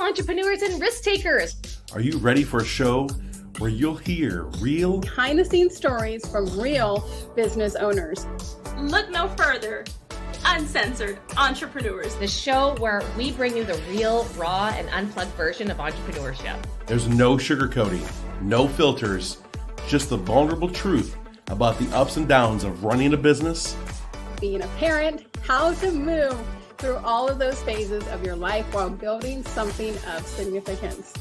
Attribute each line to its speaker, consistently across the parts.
Speaker 1: entrepreneurs and risk takers.
Speaker 2: Are you ready for a show where you'll hear real
Speaker 3: behind-the-scenes stories from real business owners?
Speaker 4: Look no further. Uncensored Entrepreneurs.
Speaker 1: The show where we bring you the real, raw, and unplugged version of entrepreneurship.
Speaker 2: There's no sugarcoating, no filters, just the vulnerable truth about the ups and downs of running a business,
Speaker 3: being a parent, how to move through all of those phases of your life while building something of significance.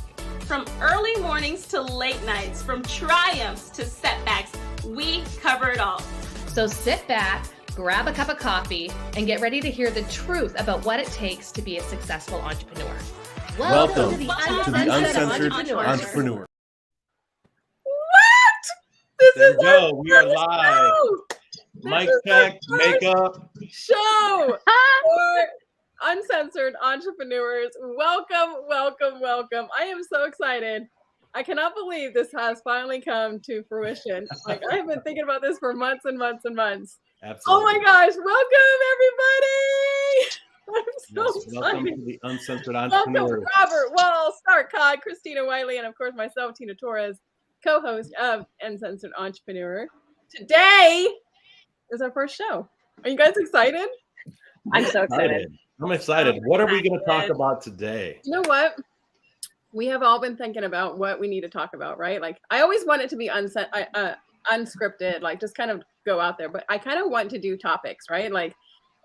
Speaker 4: From early mornings to late nights, from triumphs to setbacks, we cover it all.
Speaker 1: So sit back, grab a cup of coffee, and get ready to hear the truth about what it takes to be a successful entrepreneur.
Speaker 2: Welcome to the Uncensored Entrepreneur.
Speaker 3: This
Speaker 5: is go. We are live. Mic check, makeup.
Speaker 3: Show for Uncensored Entrepreneurs. Welcome, welcome, welcome. I am so excited. I cannot believe this has finally come to fruition. Like, I have been thinking about this for months and months and months.
Speaker 5: Absolutely.
Speaker 3: Oh my gosh, welcome everybody. I'm so excited.
Speaker 5: Welcome to the Uncensored Entrepreneurs.
Speaker 3: Welcome Robert Wall, Stark Cod, Christina Wiley, and of course myself, Tina Torres, co-host of Uncensored Entrepreneur. Today is our first show. Are you guys excited?
Speaker 1: I'm so excited.
Speaker 5: I'm excited. What are we going to talk about today?
Speaker 3: You know what? We have all been thinking about what we need to talk about, right? Like, I always want it to be unscripted, like just kind of go out there, but I kind of want to do topics, right? Like,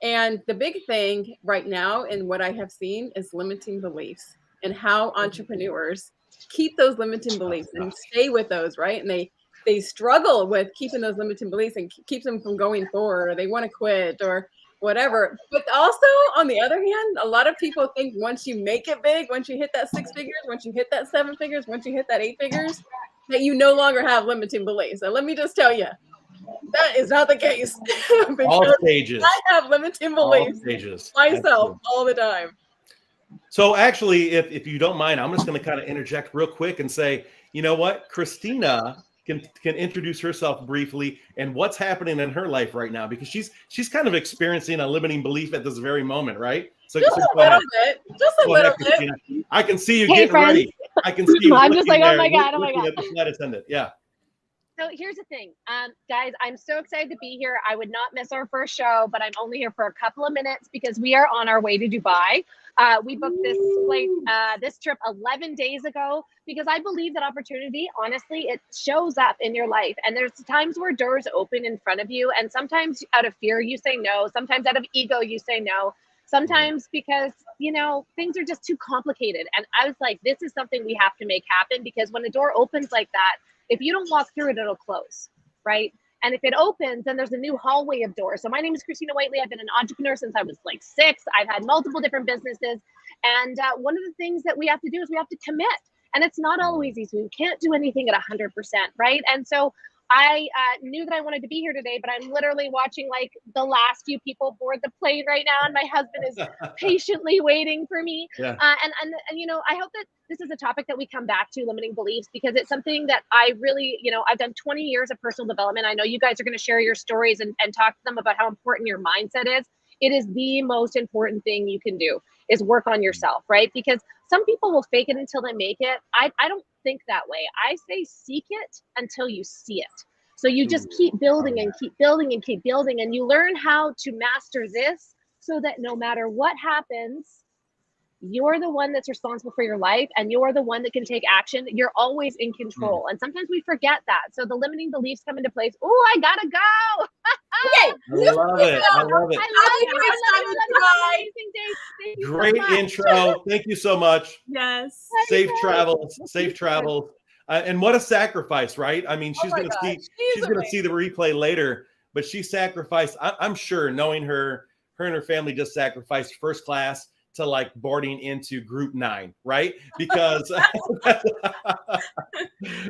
Speaker 3: and the big thing right now and what I have seen is limiting beliefs and how entrepreneurs keep those limiting beliefs and stay with those, right? And they struggle with keeping those limiting beliefs and keeps them from going forward, or they want to quit or whatever. But also, on the other hand, a lot of people think once you make it big, once you hit that 6 figures, once you hit that 7 figures, once you hit that 8 figures, that you no longer have limiting beliefs. And let me just tell you, that is not the case.
Speaker 5: All stages.
Speaker 3: I have limiting beliefs myself all the time.
Speaker 5: So actually, if you don't mind, I'm just going to kind of interject real quick and say, you know what? Christina can introduce herself briefly and what's happening in her life right now, because she's kind of experiencing a limiting belief at this very moment, right? So
Speaker 3: just a little bit. Just a little bit.
Speaker 5: Christina. I can see you getting ready. I can see you.
Speaker 1: I'm just like, oh my god.
Speaker 5: At the flight attendant. Yeah.
Speaker 6: So here's the thing, guys, I'm so excited to be here. I would not miss our first show, but I'm only here for a couple of minutes because we are on our way to Dubai. We booked this flight, this trip 11 days ago, because I believe that opportunity, honestly, it shows up in your life. And there's times where doors open in front of you. And sometimes out of fear, you say no. Sometimes out of ego, you say no. Sometimes because, you know, things are just too complicated. And I was like, this is something we have to make happen, because when a door opens like that, if you don't walk through it, it'll close, right? And if it opens, then there's a new hallway of doors. So my name is Christina Whiteley. I've been an entrepreneur since I was like 6. I've had multiple different businesses. And one of the things that we have to do is we have to commit. And it's not always easy. We can't do anything at 100%, right? And so I knew that I wanted to be here today, but I'm literally watching like the last few people board the plane right now. And my husband is patiently waiting for me. Yeah. And, you know, I hope that this is a topic that we come back to, limiting beliefs, because it's something that I really, you know, I've done 20 years of personal development. I know you guys are going to share your stories and talk to them about how important your mindset is. It is the most important thing you can do, is work on yourself, right? Because some people will fake it until they make it. I don't think that way. I say seek it until you see it. So you just keep building and keep building and keep building, and you learn how to master this so that no matter what happens, you're the one that's responsible for your life, and you're the one that can take action. You're always in control. And sometimes we forget that. So the limiting beliefs come into place. Oh, I gotta go.
Speaker 3: Okay.
Speaker 5: I love it. I love it. Great intro. Thank you so much.
Speaker 4: Yes.
Speaker 5: Safe travels. Safe travels. And what a sacrifice, right? I mean, she's going to see. She's going to see the replay later, but she sacrificed. I'm sure, knowing her and her family just sacrificed first class to like boarding into group 9, right? Because,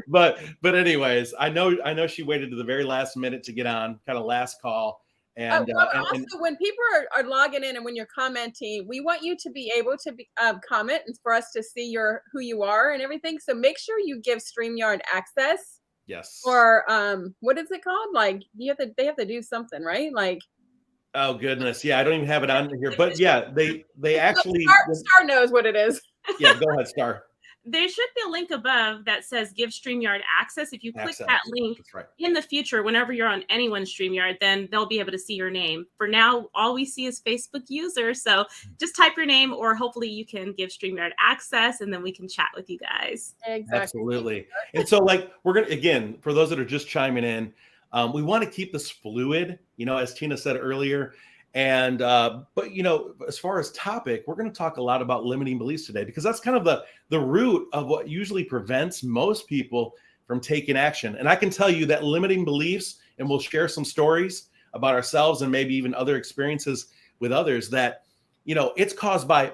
Speaker 5: but anyways, I know she waited to the very last minute to get on, kind of last call. And
Speaker 3: also, when people are logging in and when you're commenting, we want you to be able to comment and for us to see who you are and everything. So make sure you give StreamYard access.
Speaker 5: Yes.
Speaker 3: Or what is it called? Like they have to do something, right? Like.
Speaker 5: Oh goodness, yeah, I don't even have it on here, but yeah, they actually
Speaker 3: Star knows what it is.
Speaker 5: Yeah, go ahead, Star.
Speaker 4: There should be a link above that says give StreamYard access. If you click that link in the future, whenever you're on anyone's StreamYard, then they'll be able to see your name. For now, all we see is Facebook user. So just type your name, or hopefully you can give StreamYard access, and then we can chat with you guys.
Speaker 3: Exactly.
Speaker 5: Absolutely. And so, like, we're going to, again, for those that are just chiming in, we want to keep this fluid, as Tina said earlier. And but as far as topic, we're going to talk a lot about limiting beliefs today, because that's kind of the root of what usually prevents most people from taking action. And I can tell you that limiting beliefs, and we'll share some stories about ourselves and maybe even other experiences with others, that it's caused by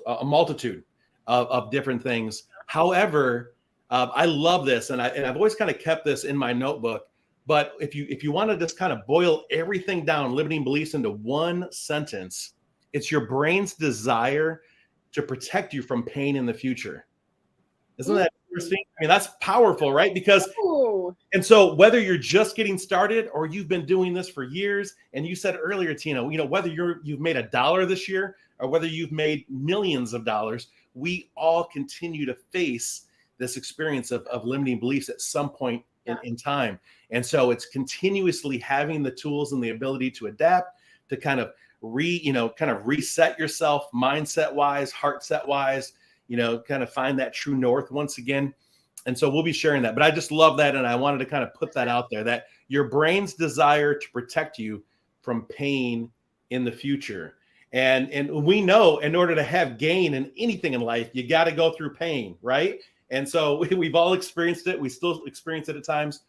Speaker 5: a multitude of different things. However, I love this, and I've always kind of kept this in my notebook. But if you want to just kind of boil everything down, limiting beliefs, into one sentence, it's your brain's desire to protect you from pain in the future. Isn't that interesting? I mean, that's powerful, right? Because, and so whether you're just getting started or you've been doing this for years, and you said earlier, Tina, whether you've made $1 this year or whether you've made millions of dollars, we all continue to face this experience of limiting beliefs at some point in time. And so it's continuously having the tools and the ability to adapt, to kind of reset yourself mindset wise, heart set wise, kind of find that true north once again. And so we'll be sharing that. But I just love that. And I wanted to kind of put that out there, that your brain's desire to protect you from pain in the future. And we know, in order to have gain in anything in life, you got to go through pain, right? And so we've all experienced it. We still experience it at times.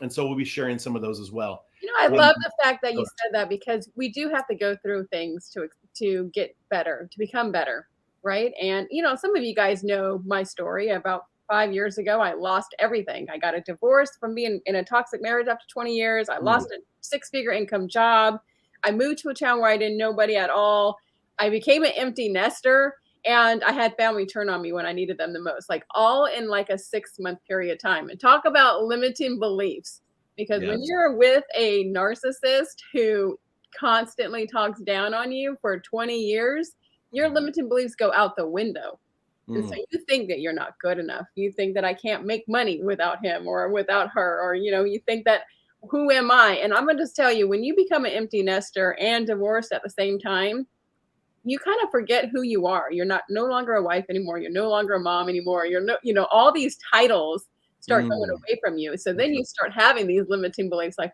Speaker 5: And so we'll be sharing some of those as well.
Speaker 3: I love the fact that you said that, because we do have to go through things to get better, to become better, right? And, some of you guys know my story. About 5 years ago, I lost everything. I got a divorce from being in a toxic marriage after 20 years. I lost a 6-figure income job. I moved to a town where I didn't know nobody at all. I became an empty nester. And I had family turn on me when I needed them the most, like all in like a 6-month period of time. And talk about limiting beliefs, because when you're with a narcissist who constantly talks down on you for 20 years, your limiting beliefs go out the window. And so you think that you're not good enough. You think that I can't make money without him or without her, or, you think that, who am I? And I'm going to just tell you, when you become an empty nester and divorced at the same time, you kind of forget who you are. You're no longer a wife anymore. You're no longer a mom anymore. You're all these titles start going away from you. So then you start having these limiting beliefs, like,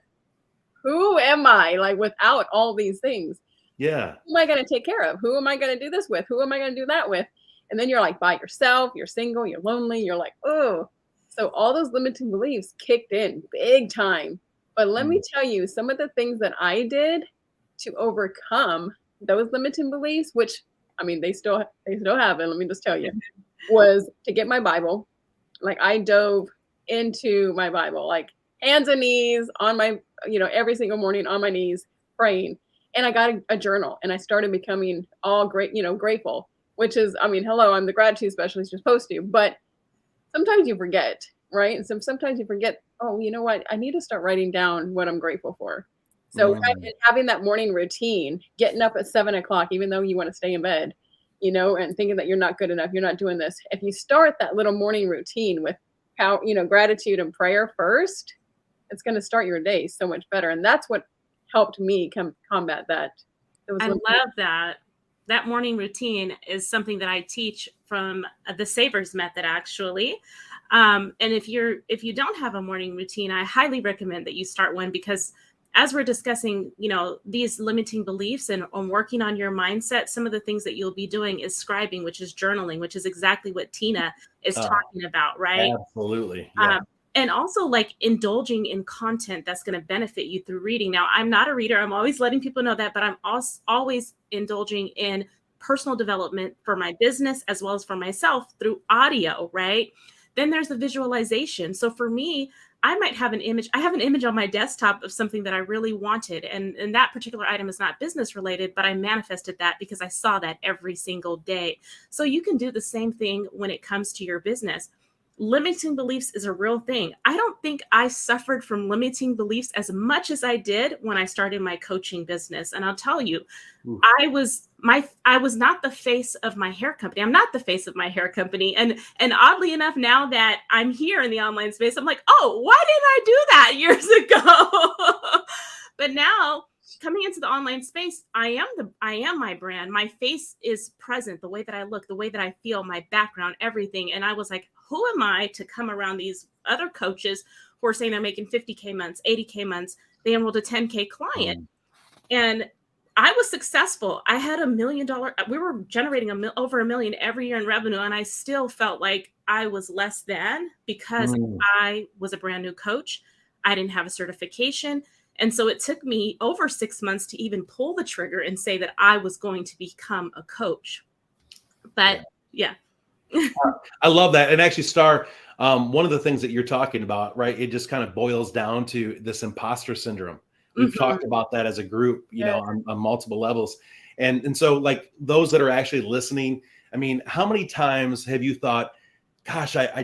Speaker 3: who am I? Like, without all these things.
Speaker 5: Yeah.
Speaker 3: Who am I going to take care of? Who am I going to do this with? Who am I going to do that with? And then you're like by yourself, you're single, you're lonely. You're like, oh, so all those limiting beliefs kicked in big time. But let me tell you, some of the things that I did to overcome those limiting beliefs, which, I mean, they still happen, let me just tell you, was to get my Bible. Like, I dove into my Bible, like hands and knees on my, every single morning on my knees praying. And I got a journal, and I started becoming all grateful, which is, I mean, hello, I'm the gratitude specialist, you're supposed to, but sometimes you forget, right? And sometimes you forget, oh, you know what? I need to start writing down what I'm grateful for. So having that morning routine, getting up at 7 o'clock, even though you want to stay in bed, and thinking that you're not good enough, you're not doing this. If you start that little morning routine with how, gratitude and prayer first, it's going to start your day so much better. And that's what helped me combat that.
Speaker 4: I love that. That morning routine is something that I teach from the Savers method, actually. And if you don't have a morning routine, I highly recommend that you start one, because as we're discussing, these limiting beliefs and on working on your mindset, some of the things that you'll be doing is scribing, which is journaling, which is exactly what Tina is talking about, right?
Speaker 5: Absolutely. Yeah.
Speaker 4: And also, like, indulging in content that's going to benefit you through reading. Now, I'm not a reader. I'm always letting people know that, but I'm also always indulging in personal development for my business as well as for myself through audio, right? Then there's the visualization. So for me, I might have an image. I have an image on my desktop of something that I really wanted. And that particular item is not business related, but I manifested that because I saw that every single day. So you can do the same thing when it comes to your business. limiting beliefs is a real thing. I don't think I suffered from limiting beliefs as much as I did when I started my coaching business. And I'll tell you,
Speaker 5: Ooh.
Speaker 4: I was not the face of my hair company. I'm not the face of my hair company. And oddly enough, now that I'm here in the online space, I'm like, oh, why didn't I do that years ago? But now, coming into the online space, I am my brand. My face is present, the way that I look, the way that I feel, my background, everything. And I was like, who am I to come around these other coaches who are saying they're making 50K months, 80K months, they enrolled a 10K client. And I was successful. I had $1 million. We were generating over $1 million every year in revenue. And I still felt like I was less than because I was a brand new coach. I didn't have a certification. And so it took me over 6 months to even pull the trigger and say that I was going to become a coach. But yeah.
Speaker 5: I love that. And actually, Star, one of the things that you're talking about, right, it just kind of boils down to this imposter syndrome. We've talked about that as a group, you know, on multiple levels. And so like those that are actually listening, I mean, how many times have you thought, gosh, I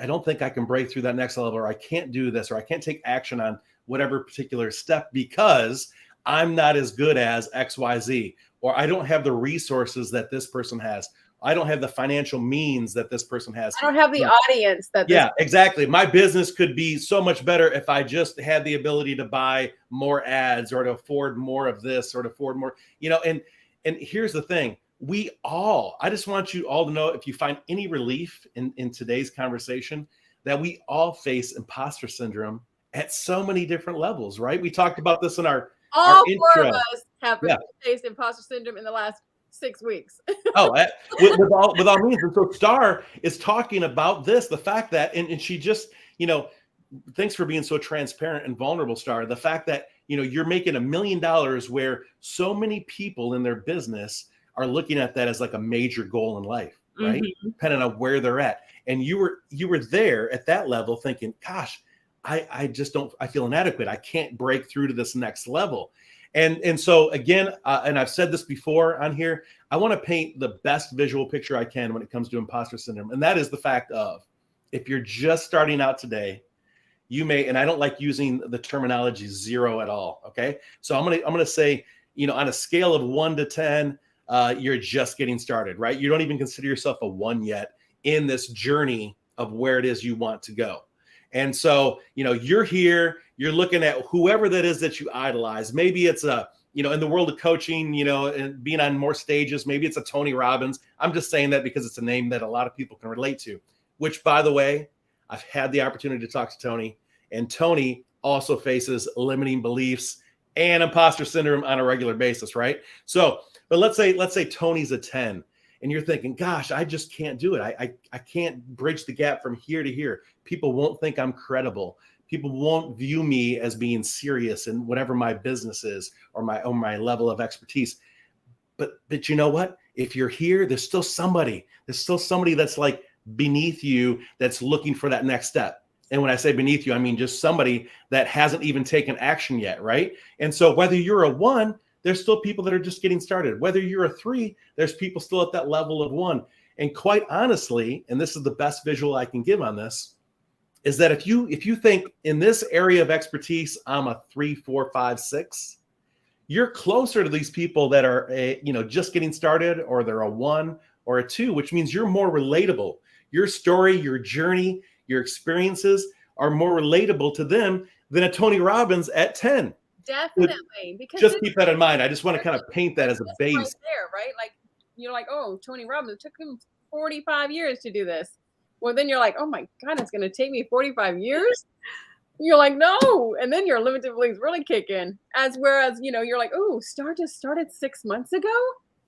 Speaker 5: don't think I can break through that next level, or I can't do this, or I can't take action on whatever particular step because I'm not as good as XYZ, or I don't have the resources that this person has. I don't have the financial means that this person has.
Speaker 3: I don't have the audience that this
Speaker 5: exactly. My business could be so much better if I just had the ability to buy more ads or to afford more of this or to afford more, you know, and here's the thing. I just want you all to know, if you find any relief in today's conversation, that we all face imposter syndrome at so many different levels, right? We talked about this in our
Speaker 3: four
Speaker 5: intro.
Speaker 3: of us have faced imposter syndrome in the last 6 weeks.
Speaker 5: With all means. And so Star is talking about this, the fact that, and she just, you know, thanks for being so transparent and vulnerable, Star. The fact that, you know, you're making $1 million where so many people in their business are looking at that as like a major goal in life, right? Depending on where they're at. And you were there at that level thinking, gosh, I feel inadequate. I can't break through to this next level. And so again, and I've said this before on here, I want to paint the best visual picture I can when it comes to imposter syndrome. And that is the fact of, if you're just starting out today, you may, and I don't like using the terminology 0 at all. Okay. So I'm going to say, you know, on a scale of 1 to 10, you're just getting started, right? You don't even consider yourself a 1 yet in this journey of where it is you want to go. And so, you know, you're here, you're looking at whoever that is that you idolize. Maybe it's you know, in the world of coaching, you know, and being on more stages, maybe it's a Tony Robbins. I'm just saying that because it's a name that a lot of people can relate to, which, by the way, I've had the opportunity to talk to Tony, and Tony also faces limiting beliefs and imposter syndrome on a regular basis, right? So, but let's say Tony's a 10. And you're thinking, gosh, I just can't do it. I can't bridge the gap from here to here. People won't think I'm credible. People won't view me as being serious in whatever my business is or my level of expertise. But you know what? If you're here, there's still somebody that's like beneath you that's looking for that next step. And when I say beneath you, I mean just somebody that hasn't even taken action yet, right? And so whether you're a 1, there's still people that are just getting started. Whether you're a 3, there's people still at that level of 1. And quite honestly, and this is the best visual I can give on this, is that if you think in this area of expertise, I'm a 3, 4, 5, 6, you're closer to these people that are just getting started, or they're a 1 or a 2, which means you're more relatable. Your story, your journey, your experiences are more relatable to them than a Tony Robbins at 10.
Speaker 3: Definitely, because
Speaker 5: just keep that in mind. I just want to kind of paint that as a base.
Speaker 3: Right there, right? Like, you're like, oh, Tony Robbins, it took him 45 years to do this. Well, then you're like, oh my God, it's going to take me 45 years? You're like, no. And then your limited beliefs really kick in. Whereas, you know, you're like, oh, Star just started 6 months ago.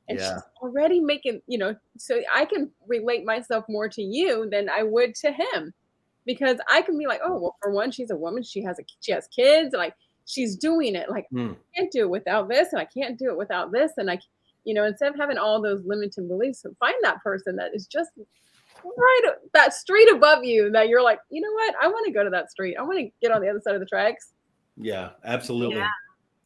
Speaker 3: And she's already making, you know, so I can relate myself more to you than I would to him. Because I can be like, oh, well, for one, she's a woman. She has kids. Like, she's doing it. Like, I can't do it without this, and I can't do it without this. And instead of having all those limiting beliefs, find that person that is just right that street above you that you're like, you know what? I want to go to that street. I want to get on the other side of the tracks.
Speaker 5: Yeah, absolutely.
Speaker 4: Yeah.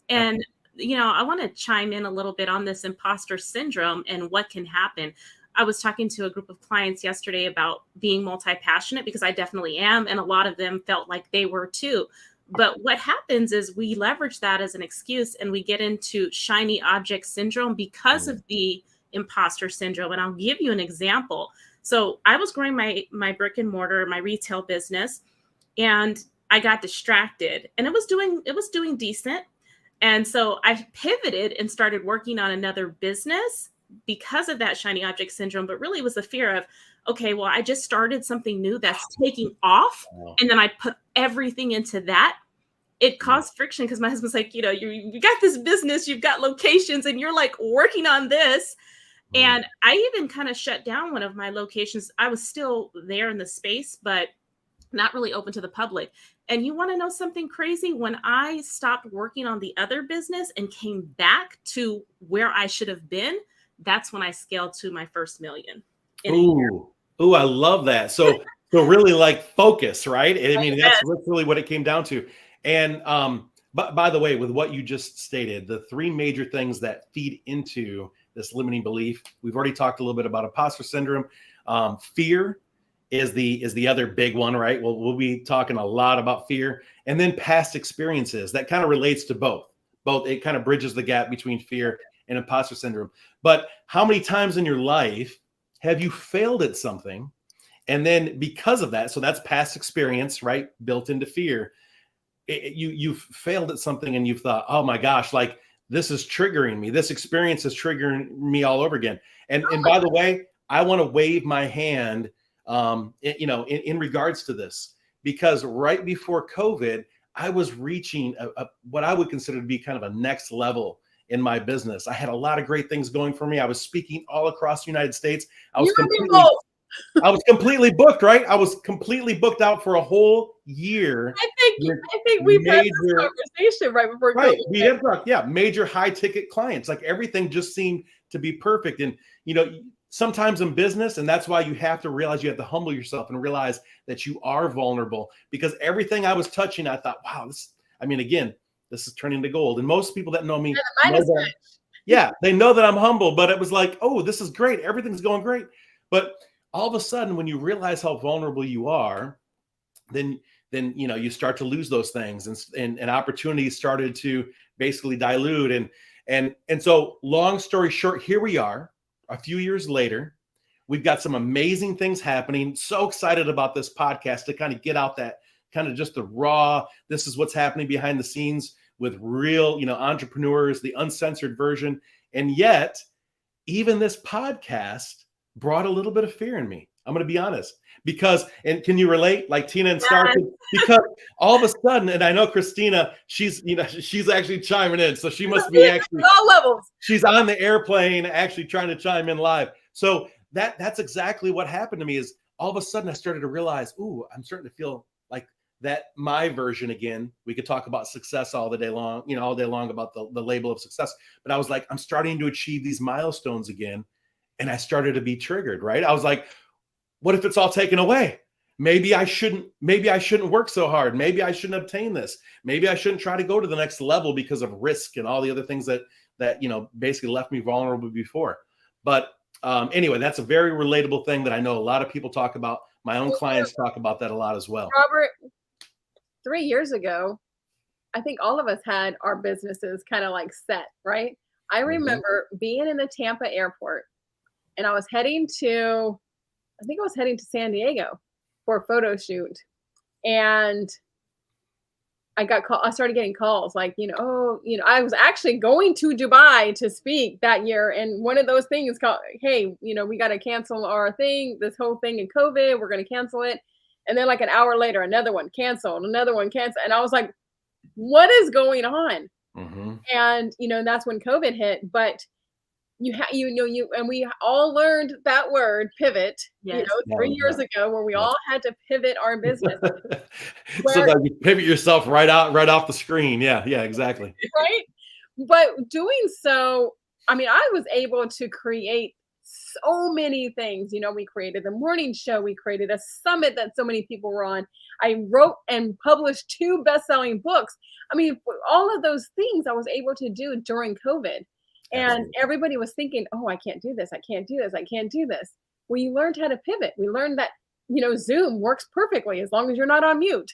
Speaker 4: And, you know, I want to chime in a little bit on this imposter syndrome and what can happen. I was talking to a group of clients yesterday about being multi-passionate, because I definitely am. And a lot of them felt like they were too. But what happens is we leverage that as an excuse, and we get into shiny object syndrome because of the imposter syndrome. And I'll give you an example. So I was growing my brick and mortar, my retail business, and I got distracted, and it was doing decent. And so I pivoted and started working on another business because of that shiny object syndrome. But really it was the fear of, okay, well, I just started something new that's taking off. And then I put everything into that. It caused friction because my husband's like, you got this business, you've got locations, and you're like working on this. And I even kind of shut down one of my locations. I was still there in the space, but not really open to the public. And you want to know something crazy? When I stopped working on the other business and came back to where I should have been, that's when I scaled to my first million.
Speaker 5: Ooh, I love that. So really like focus, right? I mean, that's really what it came down to. And but by the way, with what you just stated, the three major things that feed into this limiting belief, we've already talked a little bit about imposter syndrome. Fear is the other big one, right? We'll be talking a lot about fear, and then past experiences. That kind of relates to both. It kind of bridges the gap between fear and imposter syndrome. But how many times in your life have you failed at something, and then because of that, so that's past experience, right? Built into fear. You've failed at something and you've thought, oh my gosh, like this is triggering me. This experience is triggering me all over again. And by the way, I want to wave my hand, in regards to this, because right before COVID, I was reaching what I would consider to be kind of a next level in my business. I had a lot of great things going for me. I was speaking all across the United States. I was completely booked, right? I was completely booked out for a whole year.
Speaker 3: I think we've had this conversation right before COVID.
Speaker 5: Right. We have talked, major high ticket clients. Like everything just seemed to be perfect. And sometimes in business, and that's why you have to realize you have to humble yourself and realize that you are vulnerable, because everything I was touching, I thought, wow, this is turning to gold. And most people that know me, they know that I'm humble, but it was like, oh, this is great. Everything's going great. But all of a sudden, when you realize how vulnerable you are, then you start to lose those things, and opportunities started to basically dilute. And so long story short, here we are a few years later. We've got some amazing things happening. So excited about this podcast to kind of get out that kind of just the raw, this is what's happening behind the scenes with real, entrepreneurs, the uncensored version. And yet, even this podcast brought a little bit of fear in me. I'm going to be honest, and can you relate, like Tina and Star? Because all of a sudden, and I know Christina, she's actually chiming in, so she must be actually
Speaker 3: all levels.
Speaker 5: She's on the airplane, actually trying to chime in live. So that's exactly what happened to me. Is all of a sudden I started to realize, ooh, I'm starting to feel like that my version again. We could talk about success all day long about the label of success, but I was like, I'm starting to achieve these milestones again. And I started to be triggered, right? I was like, what if it's all taken away? Maybe I shouldn't work so hard. Maybe I shouldn't obtain this. Maybe I shouldn't try to go to the next level because of risk and all the other things that basically left me vulnerable before. But anyway, that's a very relatable thing that I know a lot of people talk about. My own clients talk about that a lot as well.
Speaker 3: Robert, 3 years ago, I think all of us had our businesses kind of like set, right? I remember being in the Tampa airport, and I was heading to San Diego for a photo shoot. And I started getting calls like, I was actually going to Dubai to speak that year. And one of those things called, hey, we got to cancel our thing, this whole thing in COVID, we're going to cancel it. And then like an hour later, another one canceled, another one canceled. And I was like, what is going on? And, that's when COVID hit. But and we all learned that word pivot, 3 years ago, where we all had to pivot our business.
Speaker 5: So that you pivot yourself right off the screen. Yeah, exactly.
Speaker 3: Right. But doing so, I was able to create so many things. We created the morning show. We created a summit that so many people were on. I wrote and published 2 best-selling books. All of those things I was able to do during COVID. And everybody was thinking, oh, I can't do this. I can't do this. I can't do this. Well, you learned how to pivot. We learned that, Zoom works perfectly as long as you're not on mute.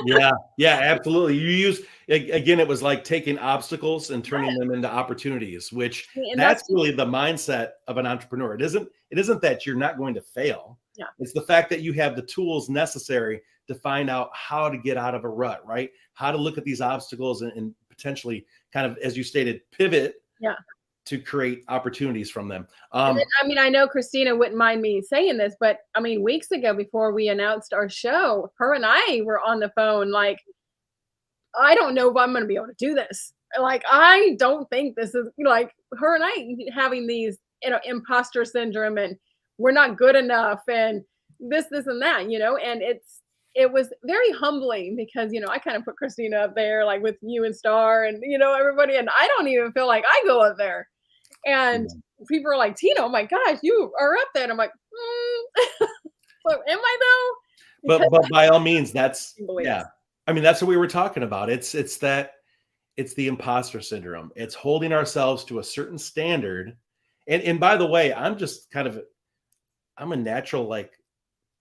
Speaker 5: Yeah, absolutely. You use, again, it was like taking obstacles and turning them into opportunities, which
Speaker 3: And
Speaker 5: that's really the mindset of an entrepreneur. It isn't that you're not going to fail.
Speaker 3: Yeah.
Speaker 5: It's the fact that you have the tools necessary to find out how to get out of a rut, right? How to look at these obstacles and potentially kind of, as you stated, pivot to create opportunities from them.
Speaker 3: I know Christina wouldn't mind me saying this, but weeks ago before we announced our show, her and I were on the phone like, I don't know if I'm going to be able to do this. Like, I don't think this is, like, her and I having these, imposter syndrome, and we're not good enough, and this and that, and it was very humbling because, I kind of put Christina up there, like with you and Star and, everybody, and I don't even feel like I go up there. And people are like, Tina, oh my gosh, you are up there. And I'm like, so am I though?
Speaker 5: But by all means, that's that's what we were talking about. It's the imposter syndrome. It's holding ourselves to a certain standard. And by the way, I'm a natural like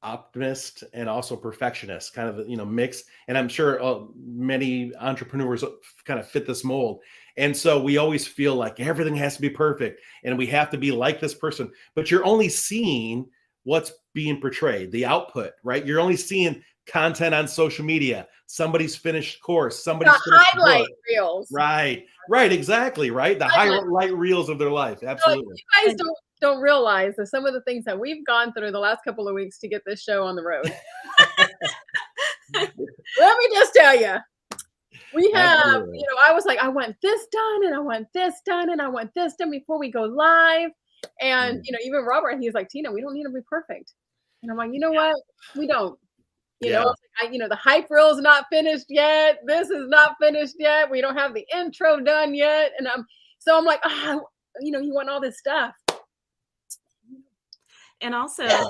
Speaker 5: optimist and also perfectionist, kind of, mix. And I'm sure many entrepreneurs kind of fit this mold. And so we always feel like everything has to be perfect and we have to be like this person, but you're only seeing what's being portrayed, the output, right? You're only seeing content on social media, somebody's finished course, somebody's
Speaker 3: highlight reels.
Speaker 5: Right, exactly, right? The highlight reels of their life. Absolutely.
Speaker 3: You guys don't realize that some of the things that we've gone through the last couple of weeks to get this show on the road. Let me just tell you. We have, I was like, I want this done and I want this done and I want this done before we go live. And, even Robert, he's like, Tina, we don't need to be perfect. And I'm like, you know what? We don't. The hype reel is not finished yet. This is not finished yet. We don't have the intro done yet. And I'm like, you want all this stuff.
Speaker 4: And also, I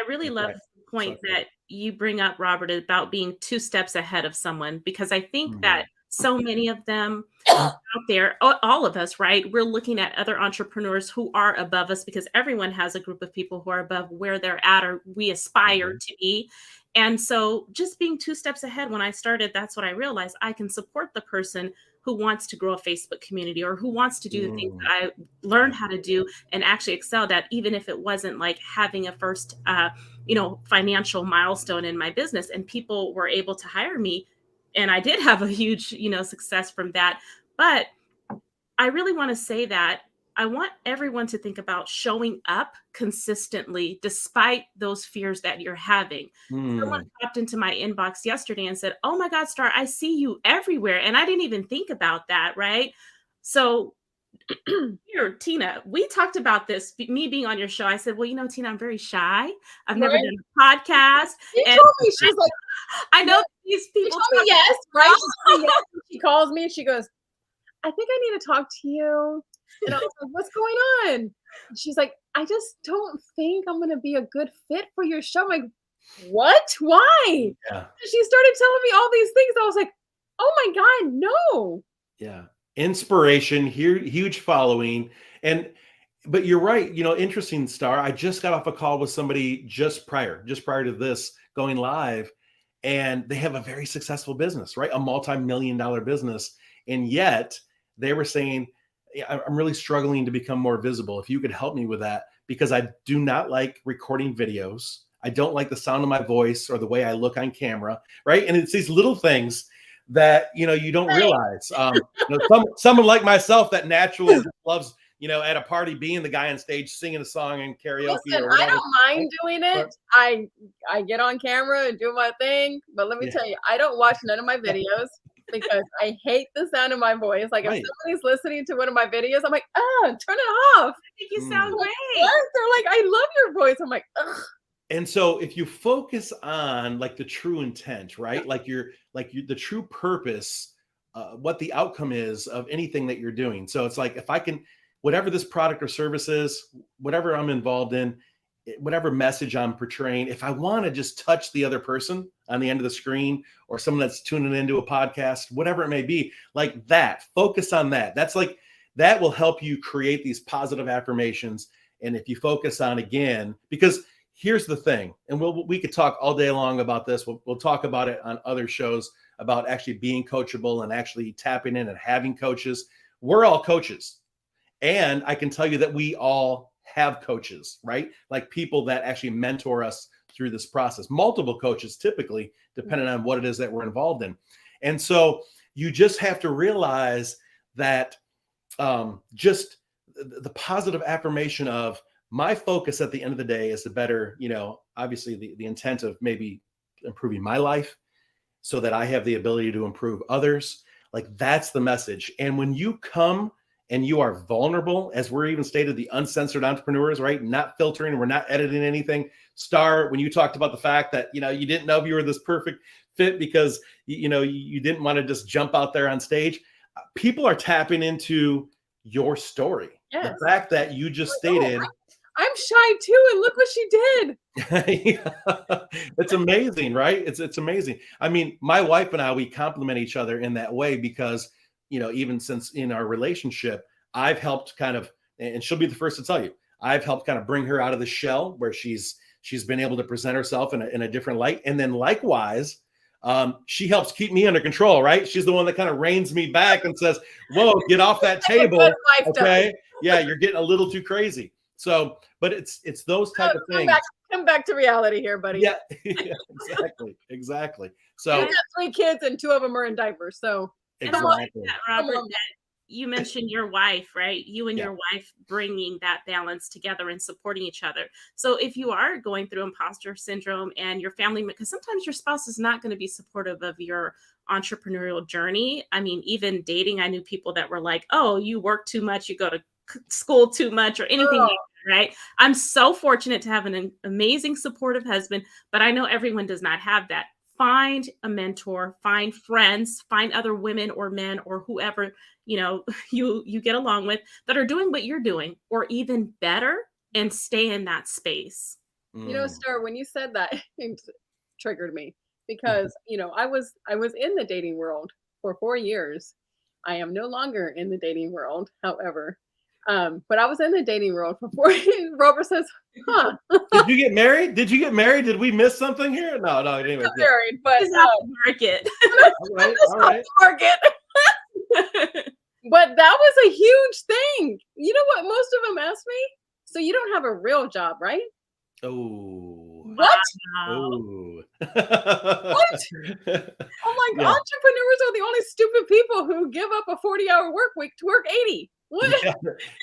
Speaker 4: really love the point that you bring up, Robert, about being 2 steps ahead of someone, because I think that so many of them out there, all of us, right? We're looking at other entrepreneurs who are above us, because everyone has a group of people who are above where they're at or we aspire to be. And so just being 2 steps ahead, when I started, that's what I realized. I can support the person who wants to grow a Facebook community or who wants to do the things that I learned how to do and actually excelled at, even if it wasn't like having a first, financial milestone in my business. And people were able to hire me. And I did have a huge, success from that. But I really want to say that I want everyone to think about showing up consistently despite those fears that you're having. Someone popped into my inbox yesterday and said, oh my God, Star, I see you everywhere. And I didn't even think about that, right? So here, Tina, we talked about this, me being on your show. I said, well, Tina, I'm very shy. I've never done a podcast.
Speaker 3: She told me, she's like,
Speaker 4: I know these people.
Speaker 3: She told me yes, right? She told me yes. She calls me and she goes, I think I need to talk to you. And I was like, what's going on? And she's like, I just don't think I'm going to be a good fit for your show. I'm like, what? Why? Yeah. And she started telling me all these things. I was like, oh my God, no.
Speaker 5: Yeah. Inspiration, huge following. But you're right. Interesting, Star. I just got off a call with somebody just prior to this going live, and they have a very successful business, right? A multi-million-dollar business. And yet they were saying, I'm really struggling to become more visible. If you could help me with that, because I do not like recording videos. I don't like the sound of my voice or the way I look on camera, right? And it's these little things that, you don't realize. Someone like myself that naturally just loves, at a party, being the guy on stage singing a song and karaoke.
Speaker 3: Listen, I don't mind doing it. I get on camera and do my thing. But let me tell you, I don't watch none of my videos. Because I hate the sound of my voice. Like if somebody's listening to one of my videos, I'm like, oh, turn it off.
Speaker 4: I think you sound great.
Speaker 3: They're like, I love your voice. I'm like, ugh.
Speaker 5: And so if you focus on like the true intent, right? The true purpose, what the outcome is of anything that you're doing. So it's like, if I can, whatever this product or service is, whatever I'm involved in, whatever message I'm portraying, if I want to just touch the other person on the end of the screen or someone that's tuning into a podcast, whatever it may be, like that, focus on that. that will help you create these positive affirmations. And if you focus on, again, because here's the thing, and we could talk all day long about this. We'll talk about it on other shows about actually being coachable and actually tapping in and having coaches. We're all coaches. And I can tell you that we all have coaches, right? Like people that actually mentor us through this process, multiple coaches, typically, depending on what it is that we're involved in. And so you just have to realize that just the positive affirmation of my focus at the end of the day is to better, obviously the intent of maybe improving my life so that I have the ability to improve others. Like that's the message. And when you come and you are vulnerable, as we're even stated, the uncensored entrepreneurs, right? Not filtering, we're not editing anything. Star, when you talked about the fact that, you didn't know if you were this perfect fit because, you didn't want to just jump out there on stage. People are tapping into your story. Yes. The fact that you just stated.
Speaker 3: I'm shy too, and look what she did.
Speaker 5: It's amazing, right? It's amazing. I mean, my wife and I, we complement each other in that way because, even since in our relationship, I've helped kind of, and she'll be the first to tell you, I've helped kind of bring her out of the shell where she's been able to present herself in a different light. And then likewise, she helps keep me under control, right? She's the one that kind of reins me back and says, whoa, get off that table. Okay. Yeah, you're getting a little too crazy. So, but it's those type of things.
Speaker 3: Come back to reality here, buddy.
Speaker 5: Yeah, exactly. So
Speaker 3: you got 3 kids and 2 of them are in diapers. So
Speaker 5: exactly.
Speaker 4: Robert, that you mentioned your wife, right? You and your wife bringing that balance together and supporting each other. So if you are going through imposter syndrome and your family, because sometimes your spouse is not going to be supportive of your entrepreneurial journey. I mean, even dating, I knew people that were like, oh, you work too much, you go to school too much or anything like that, right? I'm so fortunate to have an amazing supportive husband, but I know everyone does not have that. Find a mentor, find friends, find other women or men or whoever, you get along with that are doing what you're doing or even better, and stay in that space.
Speaker 3: Star, when you said that, it triggered me because, I was in the dating world for 4 years. I am no longer in the dating world, however. But I was in the dating world for 4 years. Robert says, huh.
Speaker 5: Did you get married? Did we miss something here? No, anyway.
Speaker 3: Not married, but
Speaker 4: it's not the market.
Speaker 5: All right.
Speaker 3: Market. But that was a huge thing. You know what most of them asked me? So you don't have a real job, right?
Speaker 5: Oh.
Speaker 3: What?
Speaker 5: Oh.
Speaker 3: What? I'm like, entrepreneurs are the only stupid people who give up a 40-hour work week to work 80. What?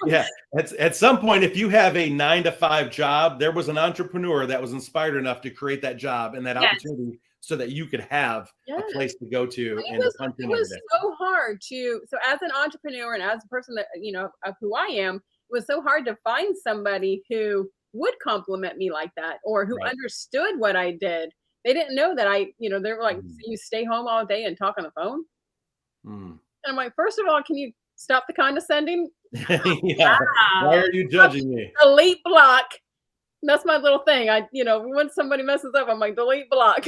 Speaker 5: Yeah. At some point, if you have a 9-to-5 job, there was an entrepreneur that was inspired enough to create that job and that opportunity so that you could have a place to go to and to punch in every day.
Speaker 3: It was so hard so as an entrepreneur and as a person that, of who I am, it was so hard to find somebody who would compliment me like that or who understood what I did. They didn't know that they were like, so you stay home all day and talk on the phone? And I'm like, first of all, can you stop the condescending?
Speaker 5: Yeah. Why are you judging me?
Speaker 3: Delete block. That's my little thing. When somebody messes up, I'm like, delete block.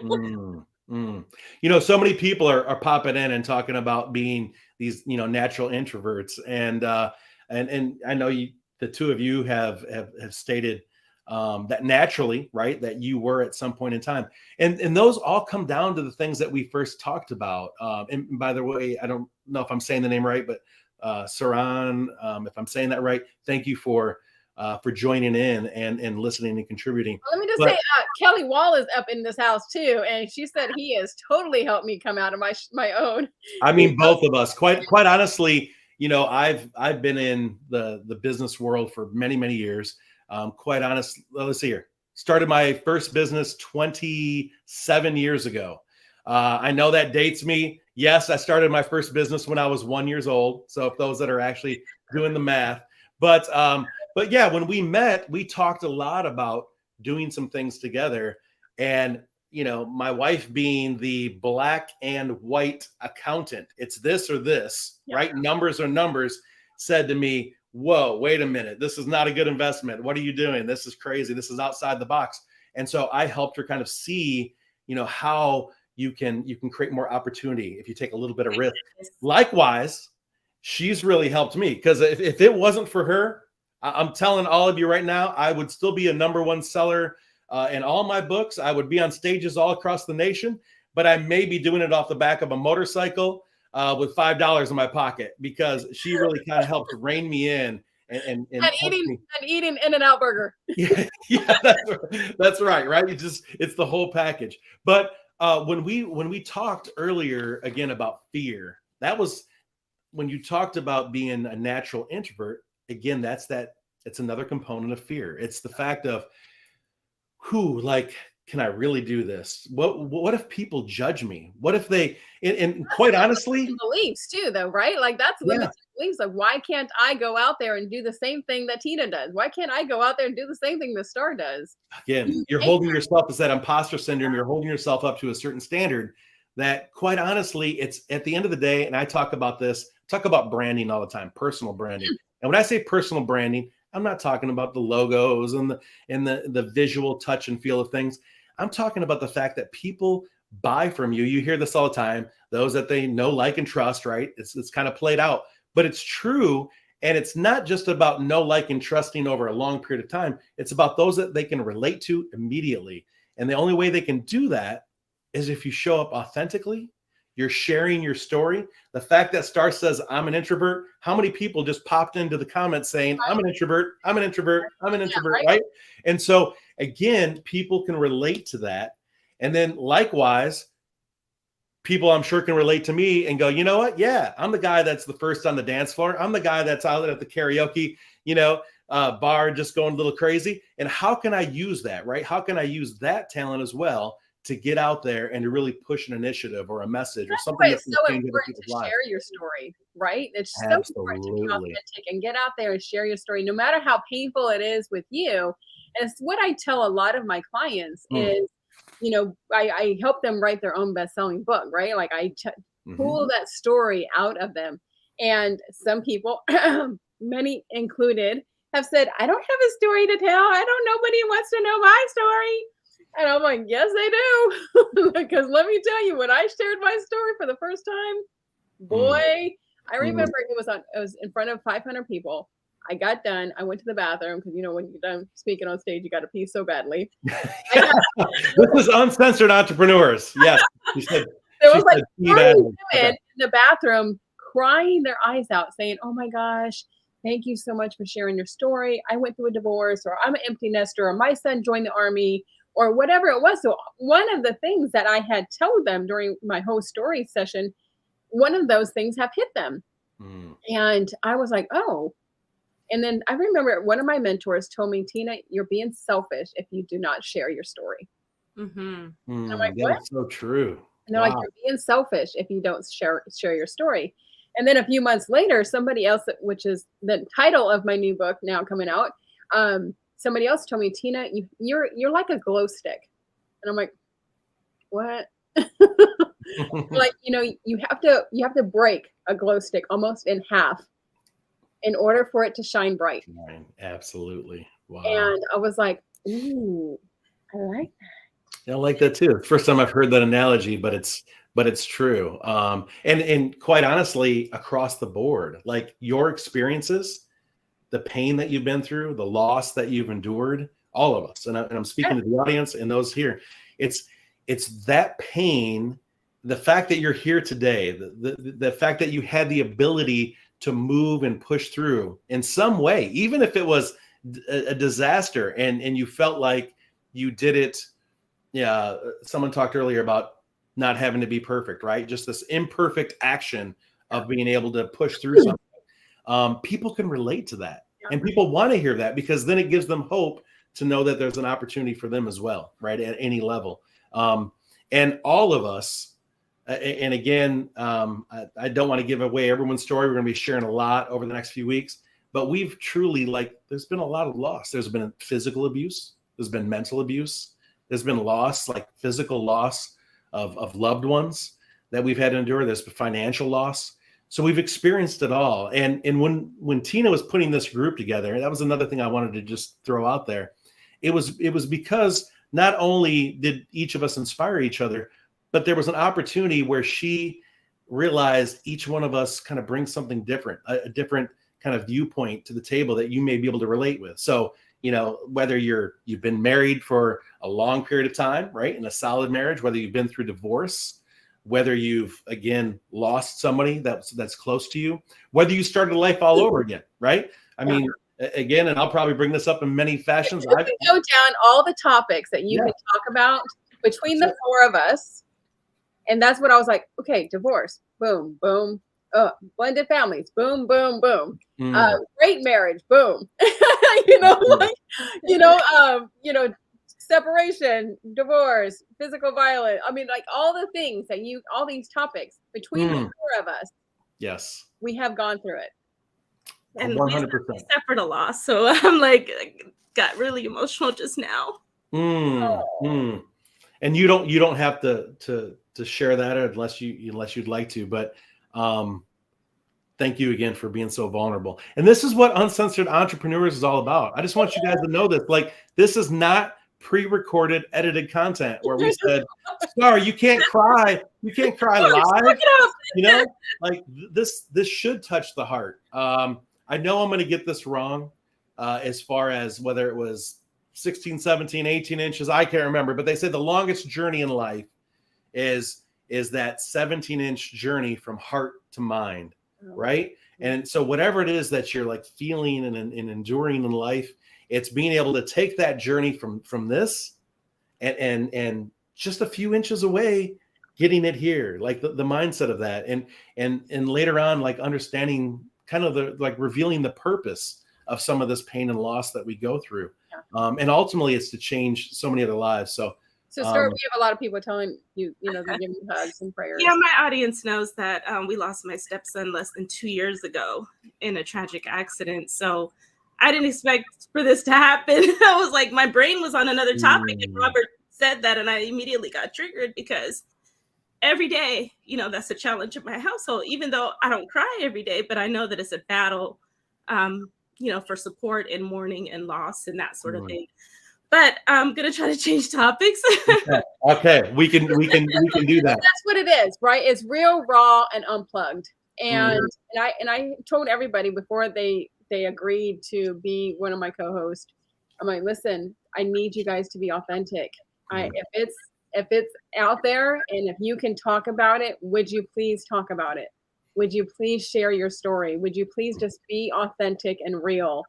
Speaker 5: So many people are popping in and talking about being these, natural introverts. And I know the two of you have stated that naturally, right, that you were at some point in time. And those all come down to the things that we first talked about. And by the way, I don't know if I'm saying the name right, but Saran, if I'm saying that right, thank you for joining in and listening and contributing.
Speaker 3: Let me just say, Kelly Wall is up in this house too, and she said he has totally helped me come out of my own.
Speaker 5: I mean, both of us. Quite honestly, I've been in the business world for many, many years. Quite honest, let's see here. Started my first business 27 years ago. I know that dates me. Yes, I started my first business when I was 1 year old. So if those that are actually doing the math, but yeah, when we met, we talked a lot about doing some things together. And, my wife being the black and white accountant, it's this or this, right? Numbers are numbers, said to me, whoa, wait a minute. This is not a good investment. What are you doing? This is crazy. This is outside the box. And so I helped her kind of see, how you can create more opportunity if you take a little bit of risk. Likewise, she's really helped me, because if it wasn't for her, I'm telling all of you right now, I would still be a #1 seller in all my books. I would be on stages all across the nation, but I may be doing it off the back of a motorcycle with $5 in my pocket, because she really kind of helped rein me in and
Speaker 3: eating In-N-Out burger.
Speaker 5: Yeah, that's right. It's the whole package. But when we talked earlier again about fear, that was when you talked about being a natural introvert. Again, it's another component of fear. It's the fact of, can I really do this? What if people judge me? What if they, and quite honestly,
Speaker 3: beliefs too, though, right? Like that's limiting beliefs. Like, why can't I go out there and do the same thing that Tina does? Why can't I go out there and do the same thing the Star does?
Speaker 5: Again, you're holding yourself, it's that imposter syndrome. You're holding yourself up to a certain standard that, quite honestly, it's at the end of the day, and I talk about branding all the time, personal branding. And when I say personal branding, I'm not talking about the logos and the visual touch and feel of things. I'm talking about the fact that people buy from you. You hear this all the time, those that they know, like, and trust, right? It's kind of played out, but it's true. And it's not just about know, like, and trusting over a long period of time. It's about those that they can relate to immediately. And the only way they can do that is if you show up authentically. You're sharing your story. The fact that Star says, I'm an introvert, how many people just popped into the comments saying, I'm an introvert, I'm an introvert, I'm an introvert, right? And so, again, people can relate to that. And then likewise, people I'm sure can relate to me and go, you know what? Yeah, I'm the guy that's the first on the dance floor. I'm the guy that's out at the karaoke, bar, just going a little crazy. And how can I use that, right? How can I use that talent as well to get out there and to really push an initiative or a message or something that's
Speaker 3: so important to share your story, right? It's so important to be authentic and get out there and share your story, no matter how painful it is with you. And it's what I tell a lot of my clients is, I help them write their own best-selling book, right? Like I pull that story out of them. And some people, many included, have said, I don't have a story to tell. Nobody wants to know my story. And I'm like, yes, they do. Because let me tell you, when I shared my story for the first time, boy, I remember it was in front of 500 people. I got done. I went to the bathroom because, when you're done speaking on stage, you got to pee so badly.
Speaker 5: This is Uncensored Entrepreneurs. Yes.
Speaker 3: There was like 30 women in the bathroom crying their eyes out saying, oh my gosh, thank you so much for sharing your story. I went through a divorce, or I'm an empty nester, or my son joined the army, or whatever it was. So one of the things that I had told them during my whole story session, one of those things have hit them. And I was like, oh. And then I remember one of my mentors told me, Tina, you're being selfish if you do not share your story. And I'm like, what?
Speaker 5: That's so true.
Speaker 3: And they're like, you're being selfish if you don't share your story. And then a few months later, somebody else, which is the title of my new book now coming out, somebody else told me, Tina, you're like a glow stick. And I'm like, what? Like, you have to break a glow stick almost in half in order for it to shine bright.
Speaker 5: Absolutely. Wow.
Speaker 3: And I was like, ooh, I like that.
Speaker 5: I like that too. First time I've heard that analogy, but it's true. And quite honestly, across the board, like your experiences, the pain that you've been through, the loss that you've endured, all of us, and I'm speaking to the audience and those here, it's that pain, the fact that you're here today, the fact that you had the ability to move and push through in some way, even if it was a disaster and you felt like you did it. Yeah. Someone talked earlier about not having to be perfect, right? Just this imperfect action of being able to push through something. People can relate to that, and people want to hear that, because then it gives them hope to know that there's an opportunity for them as well, right? At any level. And all of us, and again, I don't want to give away everyone's story. We're going to be sharing a lot over the next few weeks, but we've truly, there's been a lot of loss. There's been physical abuse. There's been mental abuse. There's been loss, like physical loss of loved ones that we've had to endure. There's been financial loss. So we've experienced it all. And when Tina was putting this group together, that was another thing I wanted to just throw out there. It was because not only did each of us inspire each other, but there was an opportunity where she realize each one of us kind of brings something different, a different kind of viewpoint to the table that you may be able to relate with. So, you know, whether you've been married for a long period of time, right, in a solid marriage, whether you've been through divorce, whether you've again lost somebody that's close to you, whether you started life all over again, right? I mean, again, and I'll probably bring this up in many fashions.
Speaker 3: I can go down all the topics that you can talk about between the four of us. And that's what I was like, okay, divorce, boom, boom. Blended families, boom, boom, boom. Great marriage, boom. Separation, divorce, physical violence. I mean, like all the things that all these topics between the four of us.
Speaker 5: Yes.
Speaker 3: We have gone through it.
Speaker 4: And 100%. We suffered a loss. So I'm like, got really emotional just now.
Speaker 5: And you don't have to share that unless you'd like to, but thank you again for being so vulnerable. And this is what Uncensored Entrepreneurs is all about. I just want you guys to know this. Like, this is not pre-recorded, edited content where we said, Star, you can't cry live. You know, like this should touch the heart. I know I'm going to get this wrong as far as whether it was 16, 17, 18 inches. I can't remember, but they say the longest journey in life is that 17-inch journey from heart to mind, right? And so whatever it is that you're like feeling and enduring in life, it's being able to take that journey from this and just a few inches away, getting it here, like the mindset of that, and later on, like understanding kind of the like revealing the purpose of some of this pain and loss that we go through, and ultimately it's to change so many other lives. So
Speaker 3: Star, we have a lot of people telling you, they're giving you hugs and prayers.
Speaker 4: Yeah, my audience knows that we lost my stepson less than 2 years ago in a tragic accident. So I didn't expect for this to happen. I was like, my brain was on another topic, and Robert said that, and I immediately got triggered because every day, that's a challenge in my household. Even though I don't cry every day, but I know that it's a battle, for support and mourning and loss and that sort of thing. But I'm gonna try to change topics.
Speaker 5: Okay, we can do that.
Speaker 3: That's what it is, right? It's real, raw, and unplugged. And I told everybody before they agreed to be one of my co-hosts. I'm like, listen, I need you guys to be authentic. If it's out there and if you can talk about it, would you please talk about it? Would you please share your story? Would you please just be authentic and real?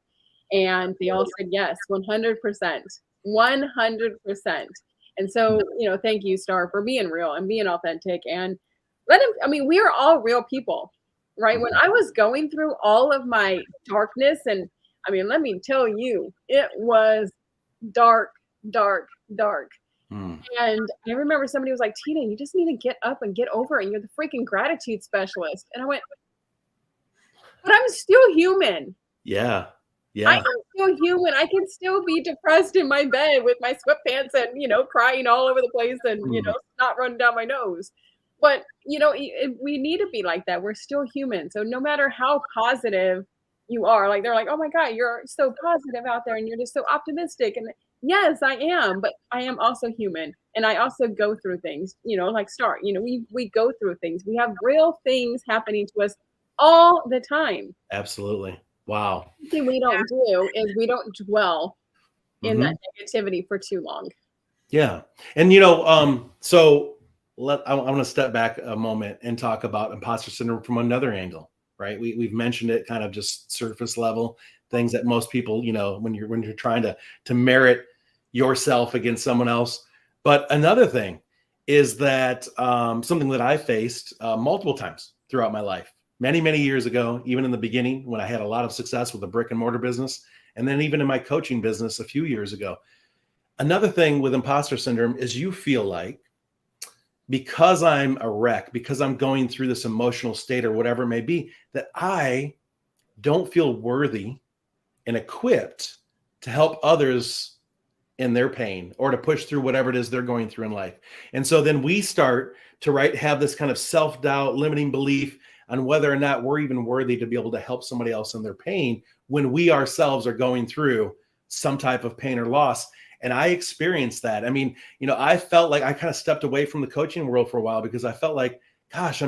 Speaker 3: And they all said yes, 100%. 100%. And so, thank you, Star, for being real and being authentic and we are all real people, right? When I was going through all of my darkness, and let me tell you, it was dark, dark, dark. And I remember somebody was like, Tina, you just need to get up and get over it. You're the freaking gratitude specialist. And I went, but I'm still human.
Speaker 5: Yeah.
Speaker 3: I am still human. I can still be depressed in my bed with my sweatpants and, crying all over the place and, not running down my nose. But, we need to be like that. We're still human. So no matter how positive you are, like, they're like, oh my God, you're so positive out there and you're just so optimistic. And yes, I am, but I am also human. And I also go through things, like Star, we go through things. We have real things happening to us all the time.
Speaker 5: Absolutely. Wow.
Speaker 3: The thing we don't do is we don't dwell in that negativity for too long.
Speaker 5: Yeah. And, so I want to step back a moment and talk about imposter syndrome from another angle, right? We've mentioned it kind of just surface level things that most people, when you're trying to merit yourself against someone else. But another thing is that something that I faced multiple times throughout my life. Many, many years ago, even in the beginning, when I had a lot of success with the brick and mortar business, and then even in my coaching business a few years ago. Another thing with imposter syndrome is you feel like because I'm a wreck, because I'm going through this emotional state or whatever it may be, that I don't feel worthy and equipped to help others in their pain or to push through whatever it is they're going through in life. And so then we start to have this kind of self-doubt, limiting belief on whether or not we're even worthy to be able to help somebody else in their pain when we ourselves are going through some type of pain or loss. And I experienced that. I felt like I kind of stepped away from the coaching world for a while because I felt like, gosh,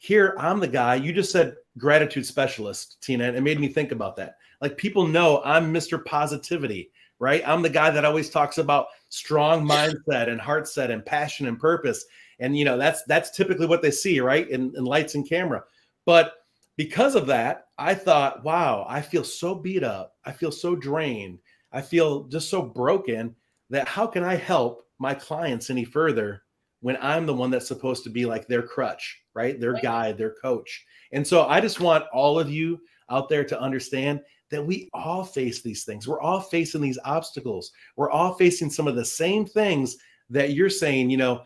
Speaker 5: here I'm the guy. You just said gratitude specialist, Tina, and it made me think about that. Like, people know I'm Mr. Positivity, right? I'm the guy that always talks about strong mindset and heart set and passion and purpose. And, you know, that's typically what they see, right? In lights and camera. But because of that, I thought, wow, I feel so beat up. I feel so drained. I feel just so broken that how can I help my clients any further when I'm the one that's supposed to be like their crutch, right? Their guide, their coach. And so I just want all of you out there to understand that we all face these things. We're all facing these obstacles. We're all facing some of the same things that you're saying, you know,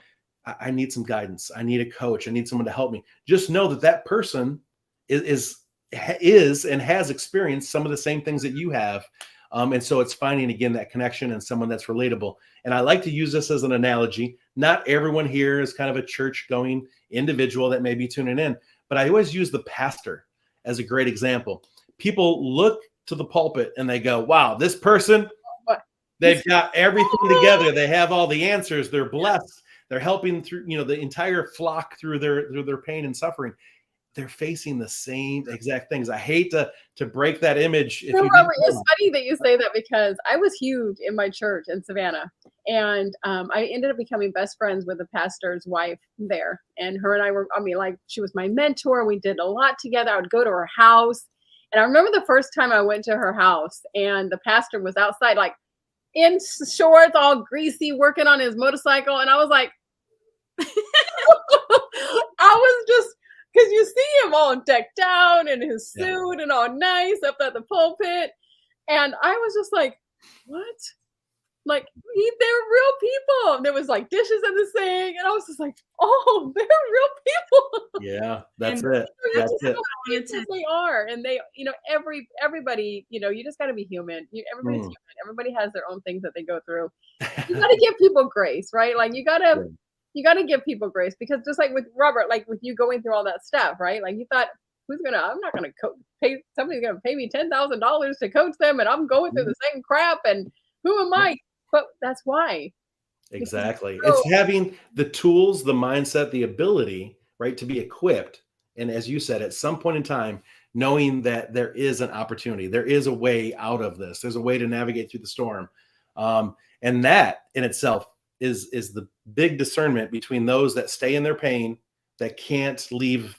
Speaker 5: I need some guidance. I need a coach. I need someone to help me. Just know that that person is and has experienced some of the same things that you have. And so it's finding, again, that connection and someone that's relatable. And I like to use this as an analogy. Not everyone here is kind of a church-going individual that may be tuning in, but I always use the pastor as a great example. People look to the pulpit and they go, wow, this person, they've got everything together. They have all the answers. They're blessed. They're helping through, you know, the entire flock through their pain and suffering. They're facing the same exact things. I hate to break that image.
Speaker 3: Robert, it's funny that you say that, because I was huge in my church in Savannah, and I ended up becoming best friends with the pastor's wife there. And her and I were, I mean, like, she was my mentor. We did a lot together. I would go to her house, and I remember the first time I went to her house, and the pastor was outside, like in shorts, all greasy, working on his motorcycle, and I was like, I was just. Because you see him all decked out in his suit and all nice up at the pulpit. And I was just like, what? Like, they're real people. And there was like dishes in the sink. And I was just like, oh, they're real people.
Speaker 5: Yeah, that's it. That's it.
Speaker 3: They are. And they, you know, everybody, you know, you just got to be human. Everybody's human. Everybody has their own things that they go through. You got to give people grace, right? Like, you got to give people grace, because just like with Robert, like with you going through all that stuff, right? Like, you thought, I'm not going to pay, somebody's going to pay me $10,000 to coach them, and I'm going through the same crap, and who am I? But that's why.
Speaker 5: Exactly. It's having the tools, the mindset, the ability, right, to be equipped. And as you said, at some point in time, knowing that there is an opportunity, there is a way out of this. There's a way to navigate through the storm. And that in itself is the big discernment between those that stay in their pain, that can't leave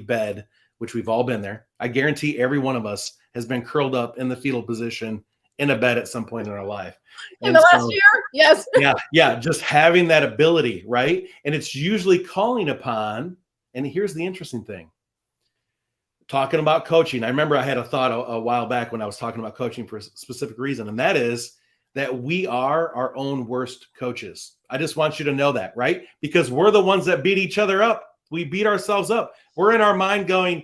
Speaker 5: bed, which we've all been there. I guarantee every one of us has been curled up in the fetal position in a bed at some point in our life.
Speaker 3: In the last year? Yes.
Speaker 5: Yeah. Just having that ability, right? And it's usually calling upon, and here's the interesting thing. Talking about coaching, I remember I had a thought a while back when I was talking about coaching for a specific reason, and that is that we are our own worst coaches. I just want you to know that, right? Because we're the ones that beat each other up. We beat ourselves up. We're in our mind going,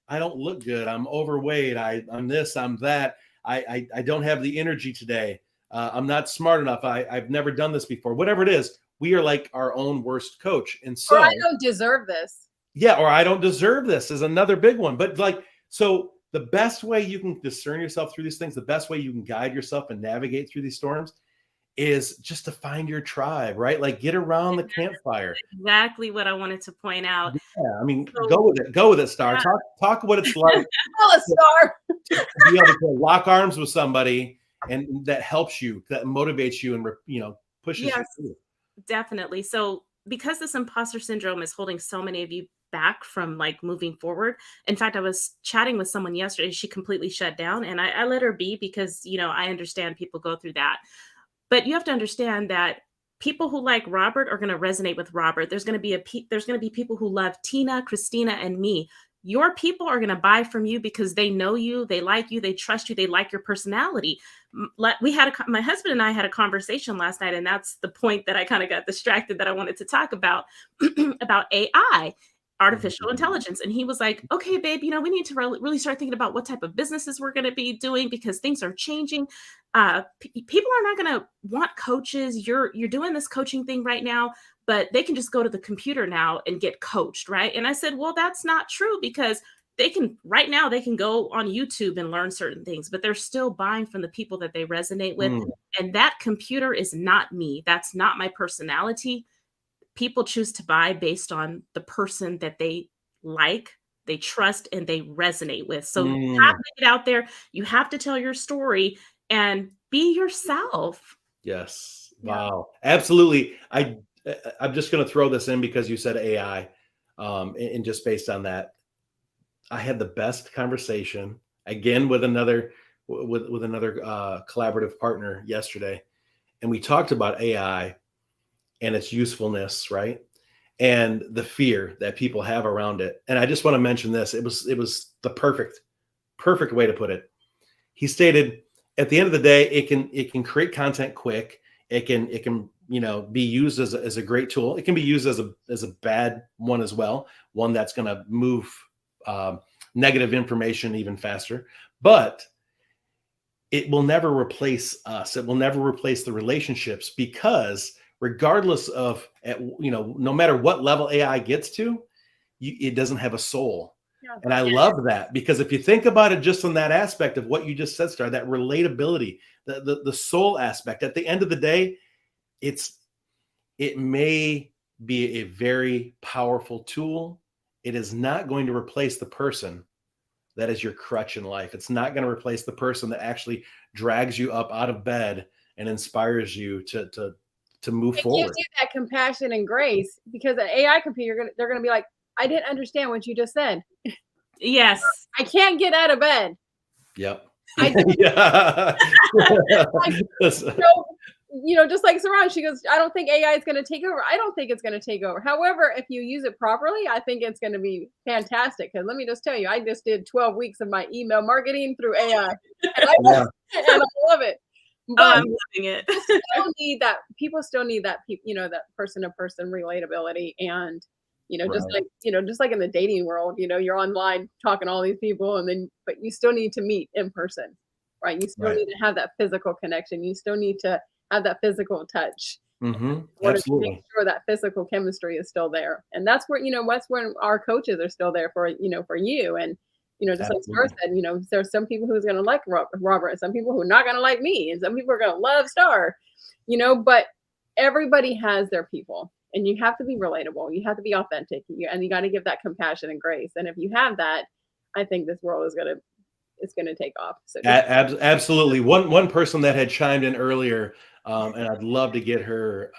Speaker 5: I don't look good. I'm overweight. I'm this, I'm that. I don't have the energy today. I'm not smart enough. I've never done this before. Whatever it is, we are like our own worst coach. And so,
Speaker 3: or I don't deserve this.
Speaker 5: Yeah, or I don't deserve this is another big one. But like, so the best way you can discern yourself through these things, the best way you can guide yourself and navigate through these storms is just to find your tribe, right? Like, get around the campfire.
Speaker 4: Exactly what I wanted to point out.
Speaker 5: Yeah, I mean, go with it, Star.
Speaker 4: Yeah.
Speaker 5: Talk what it's like.
Speaker 3: Star.
Speaker 5: To be able to lock arms with somebody, and that helps you, that motivates you, and pushes you through.
Speaker 4: Definitely. So because this imposter syndrome is holding so many of you back from like moving forward. In fact, I was chatting with someone yesterday. She completely shut down, and I let her be, because, you know, I understand people go through that. But you have to understand that people who like Robert are going to resonate with Robert. There's going to be people who love Tina, Christina, and me. Your people are going to buy from you because they know you, they like you, they trust you, they like your personality. My husband and I had a conversation last night, and that's the point that I kind of got distracted that I wanted to talk about, about AI. Artificial intelligence. And he was like, okay, babe, you know, we need to really start thinking about what type of businesses we're going to be doing, because things are changing. People are not going to want coaches. You're doing this coaching thing right now, but they can just go to the computer now and get coached, right? And I said, well, that's not true, because they can go on YouTube and learn certain things, but they're still buying from the people that they resonate with. And that computer is not me. That's not my personality. People choose to buy based on the person that they like, they trust, and they resonate with. So you have to get out there. You have to tell your story and be yourself.
Speaker 5: Yes. Wow. Absolutely. I'm just going to throw this in because you said AI, and just based on that, I had the best conversation again with another collaborative partner yesterday, and we talked about AI and its usefulness, right? And the fear that people have around it. And I just want to mention this. It was the perfect way to put it. He stated, at the end of the day, it can create content quick. It can be used as a great tool. It can be used as a bad one as well, one that's going to move negative information even faster. But it will never replace us. It will never replace the relationships, because regardless of, no matter what level AI gets to, it doesn't have a soul.
Speaker 3: Yeah.
Speaker 5: And I love that, because if you think about it just from that aspect of what you just said, Star, that relatability, the soul aspect, at the end of the day, it may be a very powerful tool. It is not going to replace the person that is your crutch in life. It's not going to replace the person that actually drags you up out of bed and inspires you to move forward.
Speaker 3: Gives you that compassion and grace, because an AI computer, they're going to be like, I didn't understand what you just said.
Speaker 4: Yes.
Speaker 3: I can't get out of bed.
Speaker 5: Yep.
Speaker 3: Yeah. Just like Saran, she goes, I don't think AI is going to take over. I don't think it's going to take over. However, if you use it properly, I think it's going to be fantastic. Because let me just tell you, I just did 12 weeks of my email marketing through AI. And I love it. But
Speaker 4: I'm loving it.
Speaker 3: People still need that that person-to-person relatability. And just like in the dating world, you're online talking to all these people, but you still need to meet in person, right? You still need to have that physical connection. You still need to have that physical touch.
Speaker 5: Mm-hmm.
Speaker 3: To make sure that physical chemistry is still there. And that's where, that's when our coaches are still there for, for you. And, just like Star said, there's some people who's going to like Robert, and some people who are not going to like me, and some people are going to love Star, but everybody has their people. And you have to be relatable. You have to be authentic. And you got to give that compassion and grace. And if you have that, I think this world is going to take off. So
Speaker 5: absolutely. One person that had chimed in earlier, and I'd love to get her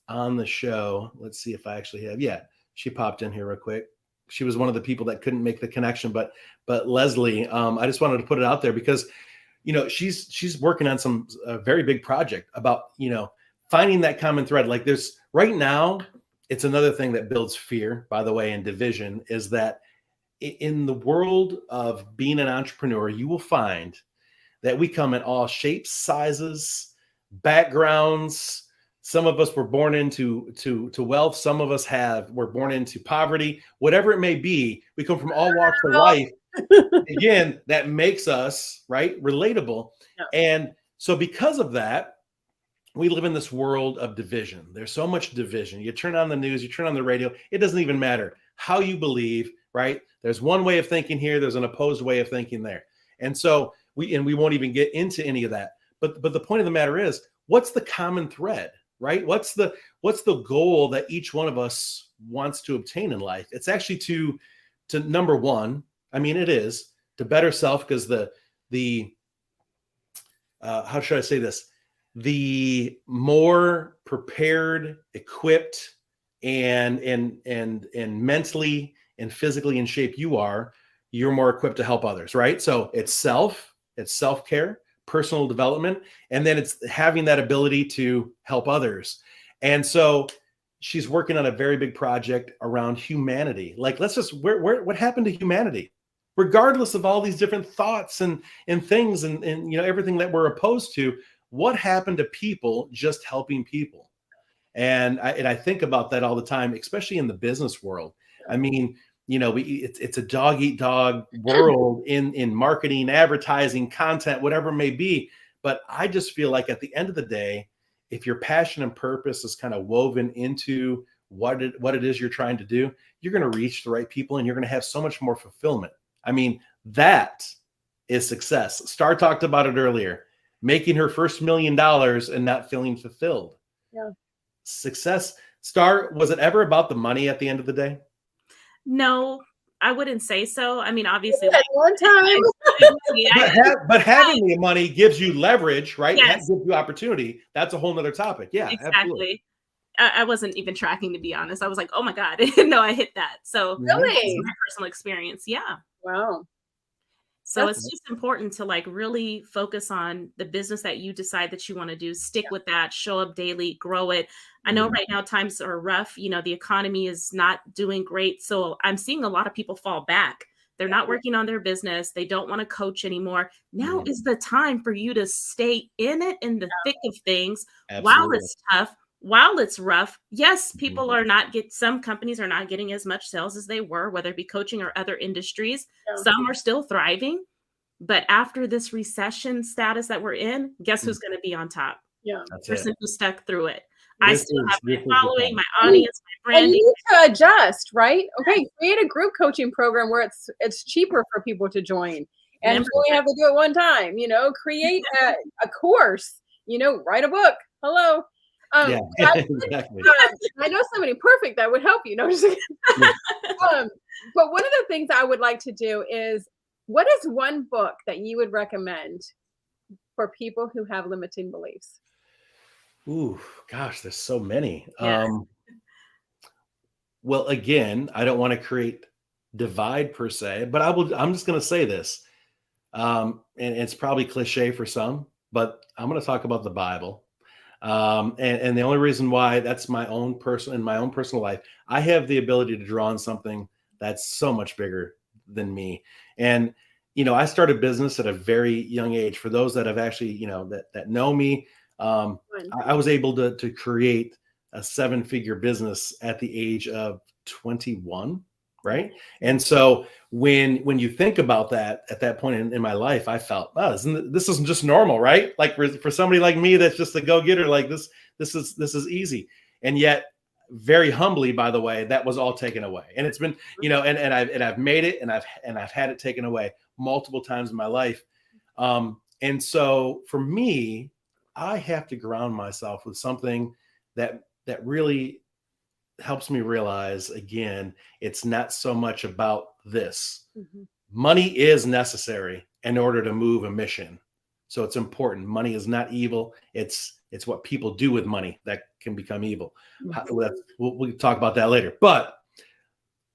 Speaker 5: on the show. Let's see if I actually have. Yeah, she popped in here real quick. She was one of the people that couldn't make the connection, but Leslie, I just wanted to put it out there because, she's working on some very big project about, finding that common thread. Like there's right now, it's another thing that builds fear, by the way, and division, is that in the world of being an entrepreneur, you will find that we come in all shapes, sizes, backgrounds. Some of us were born into wealth. Some of us were born into poverty, whatever it may be. We come from all walks of life. Again, that makes us, right, relatable. Yeah. And so because of that, we live in this world of division. There's so much division. You turn on the news, you turn on the radio, it doesn't even matter how you believe, right? There's one way of thinking here, there's an opposed way of thinking there. And so we won't even get into any of that. But the point of the matter is, what's the common thread, right? What's the goal that each one of us wants to obtain in life? It's actually to number one, it is to better self, because the how should I say this? The more prepared, equipped, and mentally and physically in shape you are, you're more equipped to help others, right? So it's self-care, personal development, and then it's having that ability to help others. And so she's working on a very big project around humanity. Like, what happened to humanity? Regardless of all these different thoughts and things and everything that we're opposed to, what happened to people just helping people? And I think about that all the time, especially in the business world. It's a dog eat dog world in marketing, advertising, content, whatever it may be. But I just feel like at the end of the day, if your passion and purpose is kind of woven into what it is you're trying to do, you're going to reach the right people and you're going to have so much more fulfillment. That is success. Star talked about it earlier, making her first $1 million and not feeling fulfilled.
Speaker 3: Yeah.
Speaker 5: Success. Star, was it ever about the money at the end of the day?
Speaker 4: No, I wouldn't say so. I mean, obviously,
Speaker 3: At one time.
Speaker 5: But having the money gives you leverage, right? That
Speaker 4: Yes.
Speaker 5: gives you opportunity. That's a whole nother topic. Yeah, absolutely.
Speaker 4: Exactly. I wasn't even tracking, to be honest. I was like, oh my God, I didn't know I hit that. So that's
Speaker 3: Really?
Speaker 4: my personal experience. Yeah.
Speaker 3: Wow.
Speaker 4: So
Speaker 3: That's-
Speaker 4: it's just important to like really focus on the business that you decide that you want to do, stick with that, show up daily, grow it. I know right now times are rough. You know, the economy is not doing great. So I'm seeing a lot of people fall back. They're not working on their business. They don't want to coach anymore. Now is the time for you to stay in it, in the thick of things, while
Speaker 5: Absolutely.
Speaker 4: it's tough, while it's rough. Yes, people are some companies are not getting as much sales as they were, whether it be coaching or other industries.
Speaker 3: Yeah.
Speaker 4: Some are still thriving. But after this recession status that we're in, guess who's going to be on top?
Speaker 3: Yeah.
Speaker 5: That's
Speaker 4: The person
Speaker 5: it.
Speaker 4: who stuck through it. I still have my
Speaker 5: this is the
Speaker 4: following,
Speaker 5: time.
Speaker 4: my audience, my
Speaker 3: And you
Speaker 4: branding.
Speaker 3: need to adjust, right? Okay, create a group coaching program where it's cheaper for people to join, and you only have to do it one time. You know, create a course. You know, write a book. Hello.
Speaker 5: Yeah, exactly.
Speaker 3: I know somebody perfect that would help you. No, just but one of the things I would like to do is, what is one book that you would recommend for people who have limiting beliefs?
Speaker 5: Ooh, gosh, there's so many.
Speaker 4: Yeah.
Speaker 5: Well, again, I don't want to create divide per se, but I'm just going to say this, and it's probably cliche for some, but I'm going to talk about the Bible. And the only reason why that's my own personal life, I have the ability to draw on something that's so much bigger than me. And, I started business at a very young age. For those that have actually, that know me, I was able to create a 7-figure business at the age of 21. Right. And so when you think about that at that point in my life, I felt, oh, this isn't just normal, right? Like for somebody like me, that's just a go-getter, like this is easy. And yet, very humbly, by the way, that was all taken away. And it's been, and I've made it, and I've had it taken away multiple times in my life. And so for me, I have to ground myself with something that really helps me realize, again, it's not so much about this. Money is necessary in order to move a mission. So it's important. Money is not evil. It's what people do with money that can become evil. We'll talk about that later. But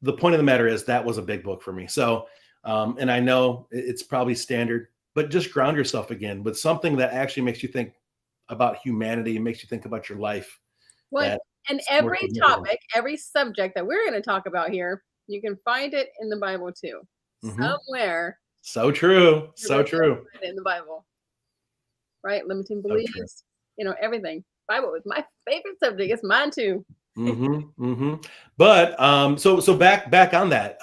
Speaker 5: the point of the matter is that was a big book for me. So, and I know it's probably standard, but just ground yourself again with something that actually makes you think about humanity and makes you think about your life.
Speaker 3: What? And every topic, every subject that we're going to talk about here, you can find it in the Bible too. Somewhere.
Speaker 5: So true. So true.
Speaker 3: In the Bible. Right? Limiting beliefs, everything. Bible is my favorite subject. It's mine too.
Speaker 5: But so back on that.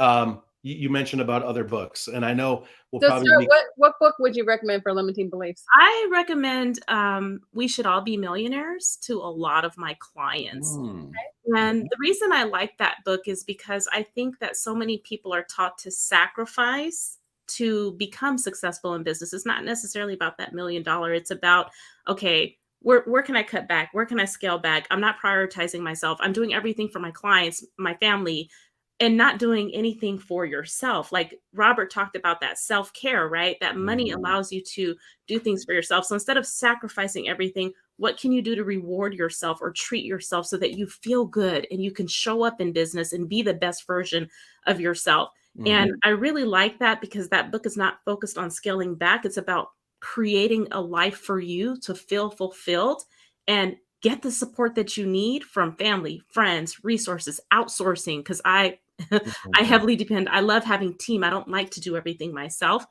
Speaker 5: You mentioned about other books, and I know we'll probably.
Speaker 3: So what book would you recommend for limiting beliefs?
Speaker 4: I recommend We Should All Be Millionaires to a lot of my clients. And the reason I like that book is because I think that so many people are taught to sacrifice to become successful in business. It's not necessarily about that $1 million. It's about, okay, where can I cut back? Where can I scale back? I'm not prioritizing myself. I'm doing everything for my clients, my family, and not doing anything for yourself. Like Robert talked about that self-care, right? That money allows you to do things for yourself. So instead of sacrificing everything, what can you do to reward yourself or treat yourself so that you feel good and you can show up in business and be the best version of yourself? And I really like that because that book is not focused on scaling back. It's about creating a life for you to feel fulfilled and get the support that you need from family, friends, resources, outsourcing. Because I heavily depend. I love having team. I don't like to do everything myself.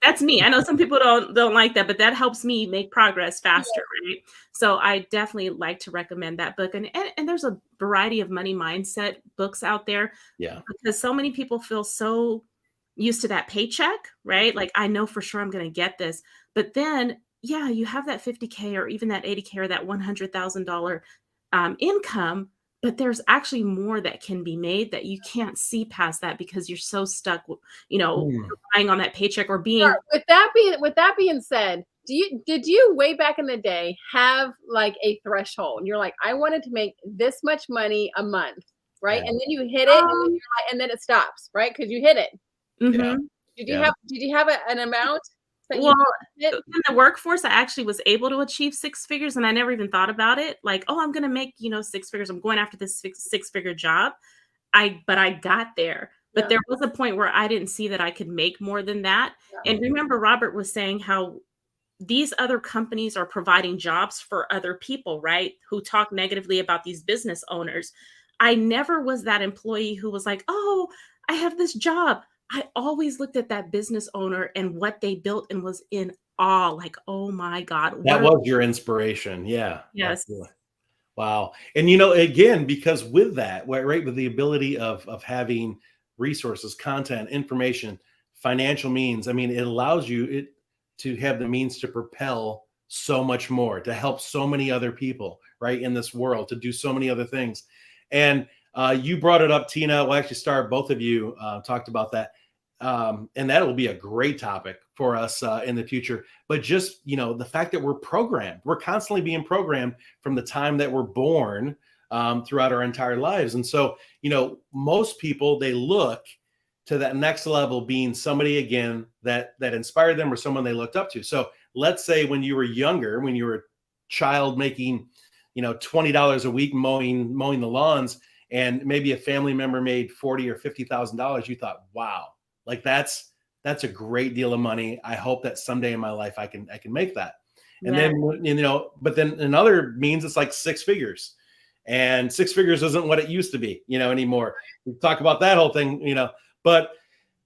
Speaker 4: That's me. I know some people don't like that, but that helps me make progress faster, right? So I definitely like to recommend that book. And there's a variety of money mindset books out there.
Speaker 5: Yeah.
Speaker 4: Because so many people feel so used to that paycheck, right? Like, I know for sure I'm going to get this. But then, yeah, you have that 50K or even that 80K or that $100,000 income, but there's actually more that can be made that you can't see past that because you're so stuck, relying on that paycheck or being.
Speaker 3: Sure. With that being said, did you way back in the day have like a threshold? You're like, I wanted to make this much money a month. right?
Speaker 5: Yeah.
Speaker 3: And then you hit it, and then you're like, and then it stops, right? Because you hit it.
Speaker 4: Mhm.
Speaker 3: Did you have an amount that
Speaker 4: Well,
Speaker 3: you hit?
Speaker 4: in the workforce, I actually was able to achieve six figures, and I never even thought about it. Like, oh, I'm going to make, six figures. I'm going after this six-figure job. But I got there. But
Speaker 3: Yeah.
Speaker 4: there was a point where I didn't see that I could make more than that.
Speaker 3: Yeah.
Speaker 4: And remember, Robert was saying how these other companies are providing jobs for other people, right? Who talk negatively about these business owners. I never was that employee who was like, oh, I have this job. I always looked at that business owner and what they built and was in awe, like, oh my God.
Speaker 5: That was your inspiration. Yeah.
Speaker 4: Yes.
Speaker 5: Absolutely. Wow. And again, because with that, right, with the ability of having resources, content, information, financial means, I mean, it allows you to have the means to propel so much more, to help so many other people, right, in this world, to do so many other things. And you brought it up, Tina. Well, actually, Star, both of you talked about that. And that will be a great topic for us in the future. But just, the fact that we're constantly being programmed from the time that we're born throughout our entire lives. And so, most people, they look to that next level being somebody, again, that inspired them or someone they looked up to. So let's say when you were younger, when you were a child making, $20 a week mowing the lawns, and maybe a family member made $40,000 or $50,000, you thought, wow, like that's a great deal of money. I hope that someday in my life I can make that. And then, but then in other means, it's like six figures, and six figures isn't what it used to be, anymore. We talk about that whole thing, but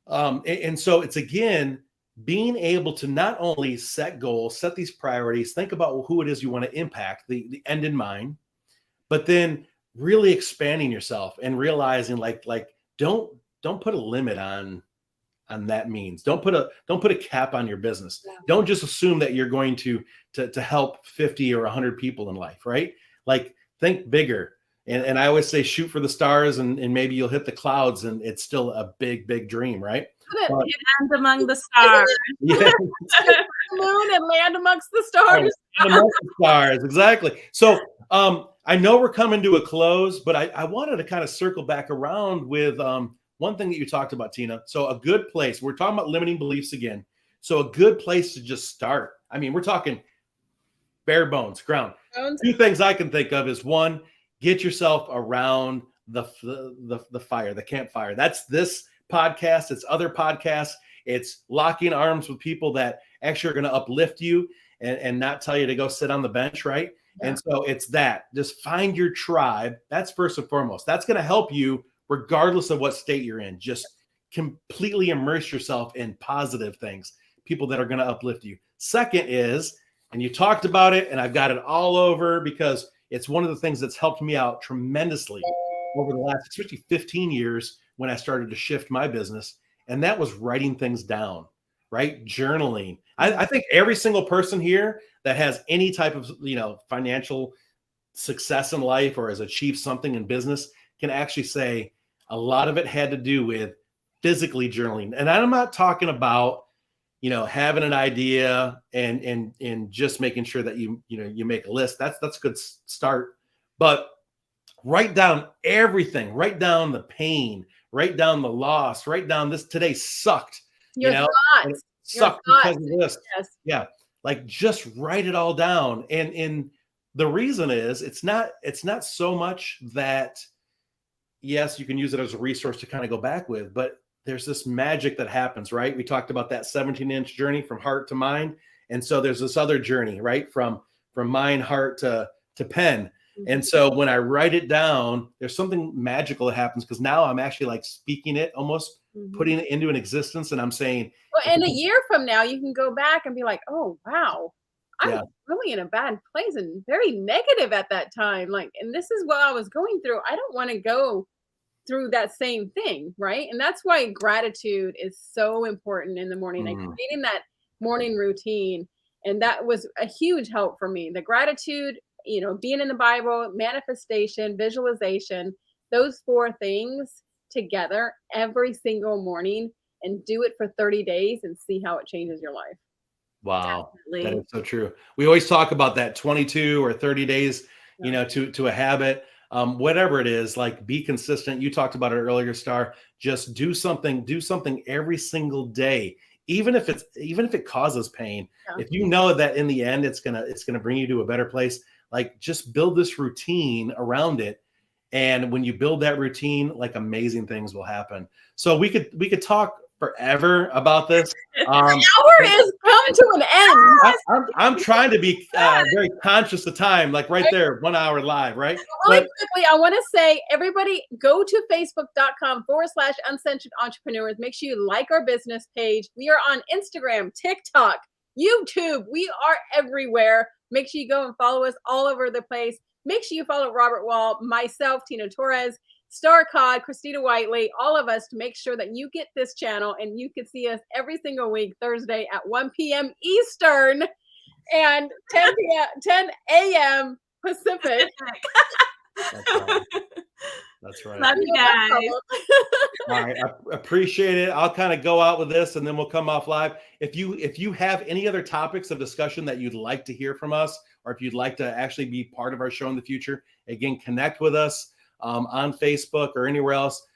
Speaker 5: and so it's, again, being able to not only set goals, set these priorities, think about who it is you want to impact, the end in mind, but then really expanding yourself and realizing like don't put a limit on that means. Don't put a cap on your business. Yeah. Don't just assume that you're going to help 50 or 100 people in life, right? Like, think bigger. And I always say shoot for the stars, and maybe you'll hit the clouds, and it's still a big, big dream, right?
Speaker 4: Land among the stars.
Speaker 5: Yeah.
Speaker 3: The moon and land amongst the stars.
Speaker 5: Amongst the stars, exactly. So I know we're coming to a close, but I wanted to kind of circle back around with one thing that you talked about, Tina. So a good place, we're talking about limiting beliefs again. So a good place to just start. I mean, we're talking bare bones, ground. Two things I can think of is, one, get yourself around the fire, the campfire. That's this podcast. It's other podcasts. It's locking arms with people that actually are going to uplift you and not tell you to go sit on the bench, right? Yeah. And so it's that. Just find your tribe. That's first and foremost. That's going to help you regardless of what state you're in. Just completely immerse yourself in positive things, people that are going to uplift you. Second is, and you talked about it, and I've got it all over because it's one of the things that's helped me out tremendously over the last, especially 15 years when I started to shift my business. And that was writing things down, right? Journaling. I think every single person here that has any type of, financial success in life or has achieved something in business can actually say a lot of it had to do with physically journaling. And I'm not talking about, having an idea and just making sure that you make a list. That's a good start. But write down everything. Write down the pain. Write down the loss. Write down this today sucked.
Speaker 3: Your thoughts.
Speaker 5: Sucked because of this. Yes. Yeah. Like, just write it all down. And the reason is it's not so much that, yes, you can use it as a resource to kind of go back with, but there's this magic that happens, right? We talked about that 17-inch journey from heart to mind. And so there's this other journey, right? From mind, heart to pen. Mm-hmm. And so when I write it down, there's something magical that happens, because now I'm actually like speaking it, almost putting it into an existence. And I'm saying,
Speaker 3: well, and a year from now, you can go back and be like, oh, wow, I was really in a bad place and very negative at that time. Like, and this is what I was going through. I don't want to go through that same thing, right? And that's why gratitude is so important in the morning. Like, creating that morning routine, and that was a huge help for me. The gratitude, being in the Bible, manifestation, visualization, those 4 things together every single morning, and do it for 30 days and see how it changes your life.
Speaker 5: Wow. Definitely. That is so true. We always talk about that 22 or 30 days, to a habit. whatever it is, like be consistent. You talked about it earlier, Star. Just do something every single day, even if it causes pain.
Speaker 3: Yeah.
Speaker 5: If you know that in the end it's gonna bring you to a better place, like just build this routine around it. And when you build that routine, like amazing things will happen. So we could talk forever about this.
Speaker 3: The hour is coming to an end.
Speaker 5: I'm trying to be very conscious of time, like right there, 1 hour live, right?
Speaker 3: Really quickly, I want to say, everybody go to facebook.com/uncensored entrepreneurs. Make sure you like our business page. We are on Instagram, TikTok, YouTube. We are everywhere. Make sure you go and follow us all over the place. Make sure you follow Robert Wall, myself, Tina Torres, Star Cod, Christina Whiteley, all of us, to make sure that you get this channel and you can see us every single week, Thursday at 1 p.m. Eastern and 10 a.m. Pacific.
Speaker 5: That's right.
Speaker 4: Love you guys.
Speaker 5: All right, I appreciate it. I'll kind of go out with this and then we'll come off live. If you have any other topics of discussion that you'd like to hear from us, or if you'd like to actually be part of our show in the future, again, connect with us on Facebook or anywhere else.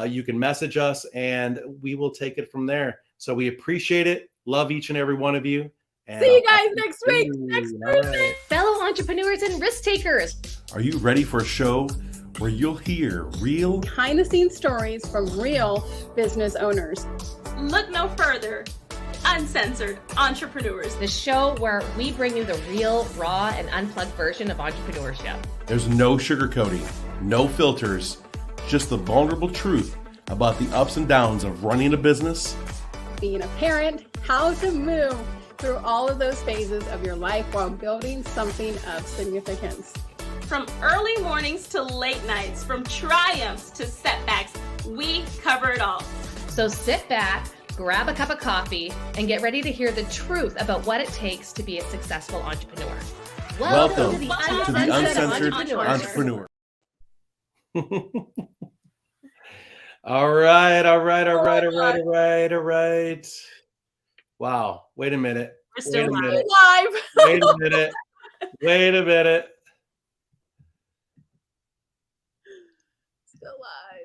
Speaker 5: You can message us and we will take it from there. So we appreciate it. Love each and every one of you. And
Speaker 3: see you guys next week, next Thursday.
Speaker 5: Right.
Speaker 1: Fellow entrepreneurs and risk takers.
Speaker 2: Are you ready for a show where you'll hear real
Speaker 3: Behind the scenes stories from real business owners.
Speaker 4: Look no further. Uncensored Entrepreneurs.
Speaker 1: The show where we bring you the real, raw, and unplugged version of entrepreneurship.
Speaker 2: There's no sugarcoating, no filters, just the vulnerable truth about the ups and downs of running a business,
Speaker 3: Being a parent, how to move through all of those phases of your life while building something of significance.
Speaker 4: From early mornings to late nights, from triumphs to setbacks, we cover it all.
Speaker 1: So sit back, grab a cup of coffee, and get ready to hear the truth about what it takes to be a successful entrepreneur.
Speaker 2: Welcome
Speaker 1: to the
Speaker 2: to the Uncensored Entrepreneur.
Speaker 5: All right. Wow. Wait a minute.
Speaker 4: We're still
Speaker 5: Wait a
Speaker 4: live.
Speaker 5: minute.
Speaker 3: Live.
Speaker 5: Wait a minute. Wait a minute.
Speaker 3: Still live.